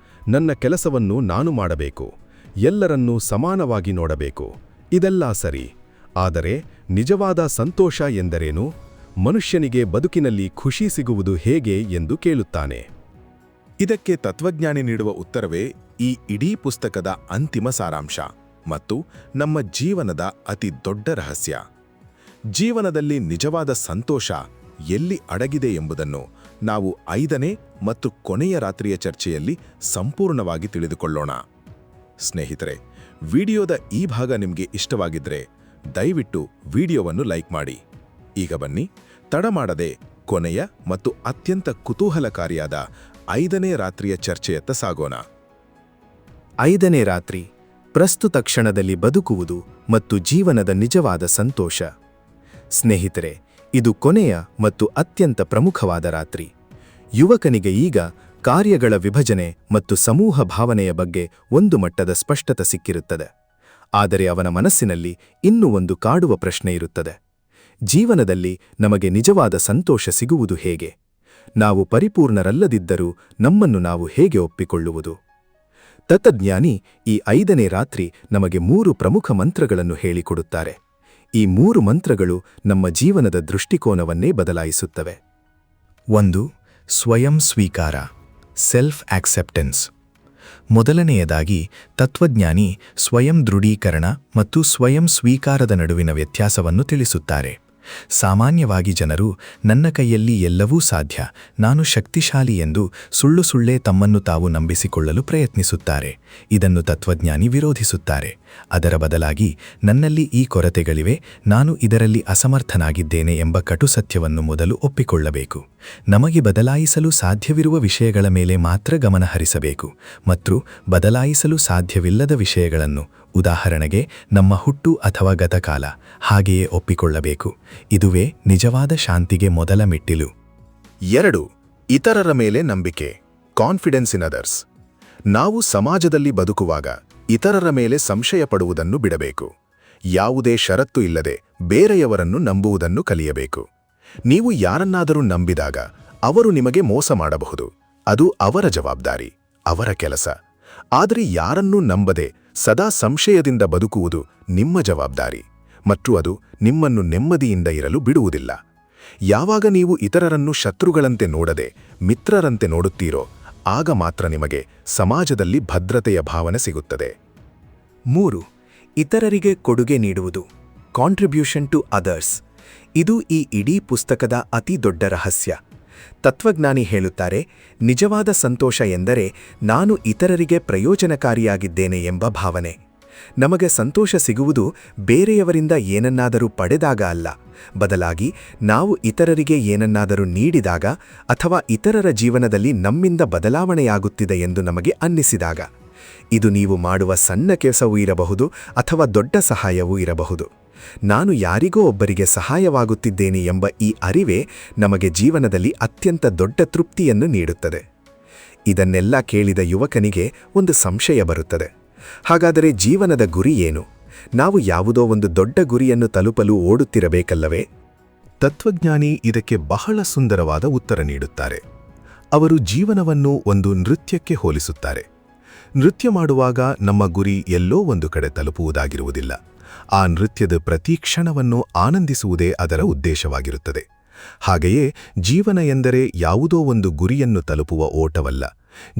ನನ್ನ ಕೆಲಸವನ್ನು ನಾನು ಮಾಡಬೇಕು, ಎಲ್ಲರನ್ನೂ ಸಮಾನವಾಗಿ ನೋಡಬೇಕು. ಇದೆಲ್ಲ ಸರಿ. ಆದರೆ ನಿಜವಾದ ಸಂತೋಷ ಎಂದರೇನು? ಮನುಷ್ಯನಿಗೆ ಬದುಕಿನಲ್ಲಿ ಖುಷಿ ಸಿಗುವುದು ಹೇಗೆ ಎಂದು ಕೇಳುತ್ತಾನೆ. ಇದಕ್ಕೆ ತತ್ವಜ್ಞಾನಿ ನೀಡುವ ಉತ್ತರವೇ ಈ ಇಡೀ ಪುಸ್ತಕದ ಅಂತಿಮ ಸಾರಾಂಶ ಮತ್ತು ನಮ್ಮ ಜೀವನದ ಅತಿ ದೊಡ್ಡ ರಹಸ್ಯ. ಜೀವನದಲ್ಲಿ ನಿಜವಾದ ಸಂತೋಷ ಎಲ್ಲಿ ಅಡಗಿದೆ ಎಂಬುದನ್ನು ನಾವು 5ನೇ ಮತ್ತು ಕೊನೆಯ ರಾತ್ರಿಯ ಚರ್ಚೆಯಲ್ಲಿ ಸಂಪೂರ್ಣವಾಗಿ ತಿಳಿದುಕೊಳ್ಳೋಣ. ಸ್ನೇಹಿತರೆ, ವಿಡಿಯೋದ ಈ ಭಾಗ ನಿಮಗೆ ಇಷ್ಟವಾಗಿದ್ರೆ ದಯವಿಟ್ಟು ವಿಡಿಯೋವನ್ನು ಲೈಕ್ ಮಾಡಿ. ಈಗ ಬನ್ನಿ, ತಡ ಮಾಡದೆ ಕೊನೆಯ ಮತ್ತು ಅತ್ಯಂತ ಕುತೂಹಲಕಾರಿಯಾದ 5ನೇ ರಾತ್ರಿಯ ಚರ್ಚೆಯತ್ತ ಸಾಗೋಣ. 5ನೇ ರಾತ್ರಿ, ಪ್ರಸ್ತುತ ಕ್ಷಣದಲ್ಲಿ ಬದುಕುವುದು ಮತ್ತು ಜೀವನದ ನಿಜವಾದ ಸಂತೋಷ. ಸ್ನೇಹಿತರೆ, ಇದು ಕೊನೆಯ ಮತ್ತು ಅತ್ಯಂತ ಪ್ರಮುಖವಾದ ರಾತ್ರಿ. ಯುವಕನಿಗೆ ಈಗ ಕಾರ್ಯಗಳ ವಿಭಜನೆ ಮತ್ತು ಸಮೂಹ ಭಾವನೆಯ ಬಗ್ಗೆ ಒಂದು ಮಟ್ಟದ ಸ್ಪಷ್ಟತೆ ಸಿಕ್ಕಿರುತ್ತದೆ. ಆದರೆ ಅವನ ಮನಸ್ಸಿನಲ್ಲಿ ಇನ್ನೂ ಒಂದು ಕಾಡುವ ಪ್ರಶ್ನೆ ಇರುತ್ತದೆ: ಜೀವನದಲ್ಲಿ ನಮಗೆ ನಿಜವಾದ ಸಂತೋಷ ಸಿಗುವುದು ಹೇಗೆ? ನಾವು ಪರಿಪೂರ್ಣರಲ್ಲದಿದ್ದರೂ ನಮ್ಮನ್ನು ನಾವು ಹೇಗೆ ಒಪ್ಪಿಕೊಳ್ಳುವುದು? ತತ್ವಜ್ಞಾನಿ ಈ 5ನೇ ರಾತ್ರಿ ನಮಗೆ 3 ಪ್ರಮುಖ ಮಂತ್ರಗಳನ್ನು ಹೇಳಿಕೊಡುತ್ತಾರೆ. ಈ 3 ಮಂತ್ರಗಳು ನಮ್ಮ ಜೀವನದ ದೃಷ್ಟಿಕೋನವನ್ನೇ ಬದಲಾಯಿಸುತ್ತವೆ. 1. ಸ್ವಯಂ ಸ್ವೀಕಾರ, ಸೆಲ್ಫ್ ಆಕ್ಸೆಪ್ಟೆನ್ಸ್. ಮೊದಲನೆಯದಾಗಿ ತತ್ವಜ್ಞಾನಿ ಸ್ವಯಂ ದೃಢೀಕರಣ ಮತ್ತು ಸ್ವಯಂ ಸ್ವೀಕಾರದ ನಡುವಿನ ವ್ಯತ್ಯಾಸವನ್ನು ತಿಳಿಸುತ್ತಾರೆ. ಸಾಮಾನ್ಯವಾಗಿ ಜನರು ನನ್ನ ಕೈಯಲ್ಲಿ ಎಲ್ಲವೂ ಸಾಧ್ಯ, ನಾನು ಶಕ್ತಿಶಾಲಿ ಎಂದು ಸುಳ್ಳುಸುಳ್ಳೇ ತಮ್ಮನ್ನು ತಾವು ನಂಬಿಸಿಕೊಳ್ಳಲು ಪ್ರಯತ್ನಿಸುತ್ತಾರೆ. ಇದನ್ನು ತತ್ವಜ್ಞಾನಿ ವಿರೋಧಿಸುತ್ತಾರೆ. ಅದರ ಬದಲಾಗಿ ನನ್ನಲ್ಲಿ ಈ ಕೊರತೆಗಳಿವೆ, ನಾನು ಇದರಲ್ಲಿ ಅಸಮರ್ಥನಾಗಿದ್ದೇನೆ ಎಂಬ ಕಟು ಸತ್ಯವನ್ನು ಮೊದಲು ಒಪ್ಪಿಕೊಳ್ಳಬೇಕು. ನಮಗೆ ಬದಲಾಯಿಸಲು ಸಾಧ್ಯವಿರುವ ವಿಷಯಗಳ ಮೇಲೆ ಮಾತ್ರ ಗಮನ ಹರಿಸಬೇಕು ಮತ್ತು ಬದಲಾಯಿಸಲು ಸಾಧ್ಯವಿಲ್ಲದ ವಿಷಯಗಳನ್ನು, ಉದಾಹರಣೆಗೆ ನಮ್ಮ ಹುಟ್ಟು ಅಥವಾ ಗತಕಾಲ, ಹಾಗೆಯೇ ಒಪ್ಪಿಕೊಳ್ಳಬೇಕು. ಇದುವೇ ನಿಜವಾದ ಶಾಂತಿಗೆ ಮೊದಲ ಮೆಟ್ಟಿಲು. 2. ಇತರರ ಮೇಲೆ ನಂಬಿಕೆ, ಕಾನ್ಫಿಡೆನ್ಸ್ ಇನ್ ಅದರ್ಸ್. ನಾವು ಸಮಾಜದಲ್ಲಿ ಬದುಕುವಾಗ ಇತರರ ಮೇಲೆ ಸಂಶಯ ಪಡುವುದನ್ನು ಬಿಡಬೇಕು. ಯಾವುದೇ ಷರತ್ತು ಇಲ್ಲದೆ ಬೇರೆಯವರನ್ನು ನಂಬುವುದನ್ನು ಕಲಿಯಬೇಕು. ನೀವು ಯಾರನ್ನಾದರೂ ನಂಬಿದಾಗ ಅವರು ನಿಮಗೆ ಮೋಸ ಮಾಡಬಹುದು, ಅದು ಅವರ ಜವಾಬ್ದಾರಿ, ಅವರ ಕೆಲಸ. ಆದರೆ ಯಾರನ್ನೂ ನಂಬದೆ ಸದಾ ಸಂಶಯದಿಂದ ಬದುಕುವುದು ನಿಮ್ಮ ಜವಾಬ್ದಾರಿ, ಮತ್ತು ಅದು ನಿಮ್ಮನ್ನು ನೆಮ್ಮದಿಯಿಂದ ಇರಲು ಬಿಡುವುದಿಲ್ಲ. ಯಾವಾಗ ನೀವು ಇತರರನ್ನು ಶತ್ರುಗಳಂತೆ ನೋಡದೆ ಮಿತ್ರರಂತೆ ನೋಡುತ್ತೀರೋ ಆಗ ಮಾತ್ರ ನಿಮಗೆ ಸಮಾಜದಲ್ಲಿ ಭದ್ರತೆಯ ಭಾವನೆ ಸಿಗುತ್ತದೆ. 3. ಇತರರಿಗೆ ಕೊಡುಗೆ ನೀಡುವುದು. Contribution to others. ಇದು ಈ ಇಡೀ ಪುಸ್ತಕದ ಅತಿ ದೊಡ್ಡ ರಹಸ್ಯ. ತತ್ವಜ್ಞಾನಿ ಹೇಳುತ್ತಾರೆ, ನಿಜವಾದ ಸಂತೋಷ ಎಂದರೆ ನಾನು ಇತರರಿಗೆ ಪ್ರಯೋಜನಕಾರಿಯಾಗಿದ್ದೇನೆ ಎಂಬ ಭಾವನೆ. ನಮಗೆ ಸಂತೋಷ ಸಿಗುವುದು ಬೇರೆಯವರಿಂದ ಏನನ್ನಾದರೂ ಪಡೆದಾಗ ಅಲ್ಲ, ಬದಲಾಗಿ ನಾವು ಇತರರಿಗೆ ಏನನ್ನಾದರೂ ನೀಡಿದಾಗ ಅಥವಾ ಇತರರ ಜೀವನದಲ್ಲಿ ನಮ್ಮಿಂದ ಬದಲಾವಣೆಯಾಗುತ್ತಿದೆ ಎಂದು ನಮಗೆ ಅನ್ನಿಸಿದಾಗ. ಇದು ನೀವು ಮಾಡುವ ಸಣ್ಣ ಕೆಲಸವೂ ಇರಬಹುದು ಅಥವಾ ದೊಡ್ಡ ಸಹಾಯವೂ ಇರಬಹುದು. ನಾನು ಯಾರಿಗೋ ಒಬ್ಬರಿಗೆ ಸಹಾಯವಾಗುತ್ತಿದ್ದೇನೆ ಎಂಬ ಈ ಅರಿವೇ ನಮಗೆ ಜೀವನದಲ್ಲಿ ಅತ್ಯಂತ ದೊಡ್ಡ ತೃಪ್ತಿಯನ್ನು ನೀಡುತ್ತದೆ. ಇದನ್ನೆಲ್ಲ ಕೇಳಿದ ಯುವಕನಿಗೆ ಒಂದು ಸಂಶಯ ಬರುತ್ತದೆ. ಹಾಗಾದರೆ ಜೀವನದ ಗುರಿ ಏನು? ನಾವು ಯಾವುದೋ ಒಂದು ದೊಡ್ಡ ಗುರಿಯನ್ನು ತಲುಪಲು ಓಡುತ್ತಿರಬೇಕಲ್ಲವೇ? ತತ್ವಜ್ಞಾನಿ ಇದಕ್ಕೆ ಬಹಳ ಸುಂದರವಾದ ಉತ್ತರ ನೀಡುತ್ತಾರೆ. ಅವರು ಜೀವನವನ್ನು ಒಂದು ನೃತ್ಯಕ್ಕೆ ಹೋಲಿಸುತ್ತಾರೆ. ನೃತ್ಯ ಮಾಡುವಾಗ ನಮ್ಮ ಗುರಿ ಎಲ್ಲೋ ಒಂದು ಕಡೆ ತಲುಪುವುದಾಗಿರುವುದಿಲ್ಲ. ಆ ನೃತ್ಯದ ಪ್ರತಿ ಕ್ಷಣವನ್ನು ಆನಂದಿಸುವುದೇ ಅದರ ಉದ್ದೇಶವಾಗಿರುತ್ತದೆ. ಹಾಗೆಯೇ ಜೀವನ ಎಂದರೆ ಯಾವುದೋ ಒಂದು ಗುರಿಯನ್ನು ತಲುಪುವ ಓಟವಲ್ಲ.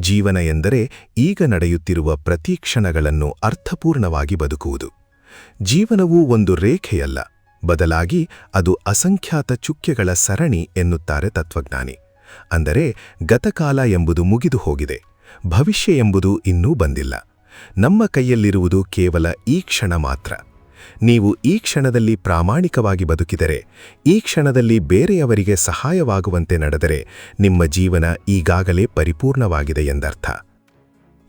ಜೀವನ ಎಂದರೆ ಈಗ ನಡೆಯುತ್ತಿರುವ ಪ್ರತಿ ಕ್ಷಣಗಳನ್ನು ಅರ್ಥಪೂರ್ಣವಾಗಿ ಬದುಕುವುದು. ಜೀವನವು ಒಂದು ರೇಖೆಯಲ್ಲ, ಬದಲಾಗಿ ಅದು ಅಸಂಖ್ಯಾತ ಚುಕ್ಕೆಗಳ ಸರಣಿ ಎನ್ನುತ್ತಾರೆ ತತ್ವಜ್ಞಾನಿ. ಅಂದರೆ ಗತಕಾಲ ಎಂಬುದು ಮುಗಿದು ಹೋಗಿದೆ, ಭವಿಷ್ಯ ಎಂಬುದು ಇನ್ನೂ ಬಂದಿಲ್ಲ. ನಮ್ಮ ಕೈಯಲ್ಲಿರುವುದು ಕೇವಲ ಈ ಕ್ಷಣ ಮಾತ್ರ. ನೀವು ಈ ಕ್ಷಣದಲ್ಲಿ ಪ್ರಾಮಾಣಿಕವಾಗಿ ಬದುಕಿದರೆ, ಈ ಕ್ಷಣದಲ್ಲಿ ಬೇರೆಯವರಿಗೆ ಸಹಾಯವಾಗುವಂತೆ ನಡೆದರೆ ನಿಮ್ಮ ಜೀವನ ಈಗಾಗಲೇ ಪರಿಪೂರ್ಣವಾಗಿದೆ ಎಂದರ್ಥ.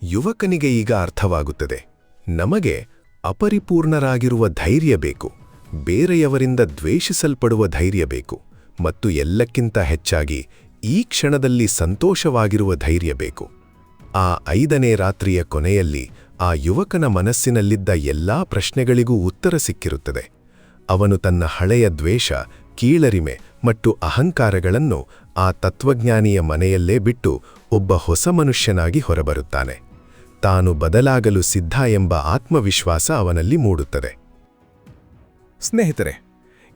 ಯುವಕನಿಗೆ ಈಗ ಅರ್ಥವಾಗುತ್ತದೆ, ನಮಗೆ ಅಪರಿಪೂರ್ಣರಾಗಿರುವ ಧೈರ್ಯ ಬೇಕು, ಬೇರೆಯವರಿಂದ ದ್ವೇಷಿಸಲ್ಪಡುವ ಧೈರ್ಯ ಬೇಕು, ಮತ್ತು ಎಲ್ಲಕ್ಕಿಂತ ಹೆಚ್ಚಾಗಿ ಈ ಕ್ಷಣದಲ್ಲಿ ಸಂತೋಷವಾಗಿರುವ ಧೈರ್ಯ ಬೇಕು. ಆ 5ನೇ ರಾತ್ರಿಯ ಕೊನೆಯಲ್ಲಿ ಆ ಯುವಕನ ಮನಸ್ಸಿನಲ್ಲಿದ್ದ ಎಲ್ಲಾ ಪ್ರಶ್ನೆಗಳಿಗೂ ಉತ್ತರ ಸಿಕ್ಕಿರುತ್ತದೆ. ಅವನು ತನ್ನ ಹಳೆಯ ದ್ವೇಷ, ಕೀಳರಿಮೆ ಮತ್ತು ಅಹಂಕಾರಗಳನ್ನು ಆ ತತ್ವಜ್ಞಾನಿಯ ಮನೆಯಲ್ಲೇ ಬಿಟ್ಟು ಒಬ್ಬ ಹೊಸ ಮನುಷ್ಯನಾಗಿ ಹೊರಬರುತ್ತಾನೆ. ತಾನು ಬದಲಾಗಲು ಸಿದ್ಧ ಎಂಬ ಆತ್ಮವಿಶ್ವಾಸ ಅವನಲ್ಲಿ ಮೂಡುತ್ತದೆ. ಸ್ನೇಹಿತರೆ,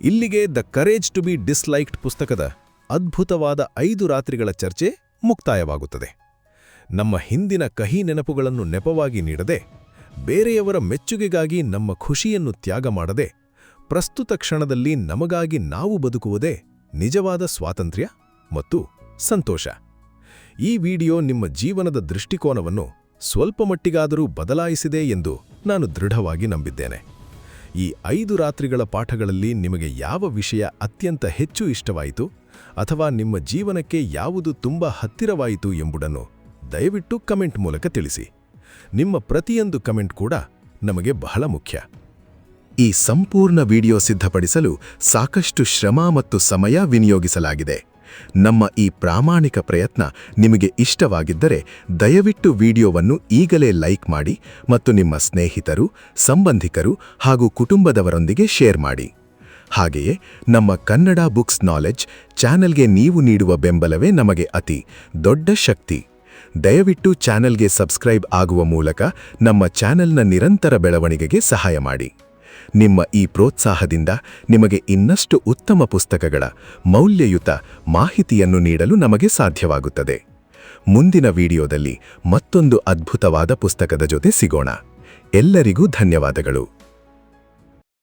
ಇಲ್ಲಿಗೆ ದ ಕರೇಜ್ ಟು ಬಿ ಡಿಸ್ಲೈಕ್ಡ್ ಪುಸ್ತಕದ ಅದ್ಭುತವಾದ 5 ರಾತ್ರಿಗಳ ಚರ್ಚೆ ಮುಕ್ತಾಯವಾಗುತ್ತದೆ. ನಮ್ಮ ಹಿಂದಿನ ಕಹಿ ನೆನಪುಗಳನ್ನು ನೆಪವಾಗಿ ನೀಡದೆ, ಬೇರೆಯವರ ಮೆಚ್ಚುಗೆಗಾಗಿ ನಮ್ಮ ಖುಷಿಯನ್ನು ತ್ಯಾಗ ಮಾಡದೆ, ಪ್ರಸ್ತುತ ಕ್ಷಣದಲ್ಲಿ ನಮಗಾಗಿ ನಾವು ಬದುಕುವುದೇ ನಿಜವಾದ ಸ್ವಾತಂತ್ರ್ಯ ಮತ್ತು ಸಂತೋಷ. ಈ ವಿಡಿಯೋ ನಿಮ್ಮ ಜೀವನದ ದೃಷ್ಟಿಕೋನವನ್ನು ಸ್ವಲ್ಪ ಮಟ್ಟಿಗಾದರೂ ಬದಲಾಯಿಸಿದೆ ಎಂದು ನಾನು ದೃಢವಾಗಿ ನಂಬಿದ್ದೇನೆ. ಈ 5 ರಾತ್ರಿಗಳ ಪಾಠಗಳಲ್ಲಿ ನಿಮಗೆ ಯಾವ ವಿಷಯ ಅತ್ಯಂತ ಹೆಚ್ಚು ಇಷ್ಟವಾಯಿತು ಅಥವಾ ನಿಮ್ಮ ಜೀವನಕ್ಕೆ ಯಾವುದು ತುಂಬ ಹತ್ತಿರವಾಯಿತು ಎಂಬುದನ್ನು ದಯವಿಟ್ಟು ಕಮೆಂಟ್ ಮೂಲಕ ತಿಳಿಸಿ. ನಿಮ್ಮ ಪ್ರತಿಯೊಂದು ಕಮೆಂಟ್ ಕೂಡ ನಮಗೆ ಬಹಳ ಮುಖ್ಯ. ಈ ಸಂಪೂರ್ಣ ವಿಡಿಯೋ ಸಿದ್ಧಪಡಿಸಲು ಸಾಕಷ್ಟು ಶ್ರಮ ಮತ್ತು ಸಮಯ ವಿನಿಯೋಗಿಸಲಾಗಿದೆ. ನಮ್ಮ ಈ ಪ್ರಾಮಾಣಿಕ ಪ್ರಯತ್ನ ನಿಮಗೆ ಇಷ್ಟವಾಗಿದ್ದರೆ ದಯವಿಟ್ಟು ವಿಡಿಯೋವನ್ನು ಈಗಲೇ ಲೈಕ್ ಮಾಡಿ ಮತ್ತು ನಿಮ್ಮ ಸ್ನೇಹಿತರು, ಸಂಬಂಧಿಕರು ಹಾಗೂ ಕುಟುಂಬದವರೊಂದಿಗೆ ಶೇರ್ ಮಾಡಿ. ಹಾಗೆಯೇ ನಮ್ಮ ಕನ್ನಡ ಬುಕ್ಸ್ ನಾಲೆಡ್ಜ್ ಚಾನೆಲ್ಗೆ ನೀವು ನೀಡುವ ಬೆಂಬಲವೇ ನಮಗೆ ಅತಿ ದೊಡ್ಡ ಶಕ್ತಿ. ದಯವಿಟ್ಟು ಚಾನೆಲ್ಗೆ ಸಬ್ಸ್ಕ್ರೈಬ್ ಆಗುವ ಮೂಲಕ ನಮ್ಮ ಚಾನೆಲ್ನ ನಿರಂತರ ಬೆಳವಣಿಗೆಗೆ ಸಹಾಯ ಮಾಡಿ. ನಿಮ್ಮ ಈ ಪ್ರೋತ್ಸಾಹದಿಂದ ನಿಮಗೆ ಇನ್ನಷ್ಟು ಉತ್ತಮ ಪುಸ್ತಕಗಳ ಮೌಲ್ಯಯುತ ಮಾಹಿತಿಯನ್ನು ನೀಡಲು ನಮಗೆ ಸಾಧ್ಯವಾಗುತ್ತದೆ. ಮುಂದಿನ ವಿಡಿಯೋದಲ್ಲಿ ಮತ್ತೊಂದು ಅದ್ಭುತವಾದ ಪುಸ್ತಕದ ಜೊತೆ ಸಿಗೋಣ. ಎಲ್ಲರಿಗೂ ಧನ್ಯವಾದಗಳು.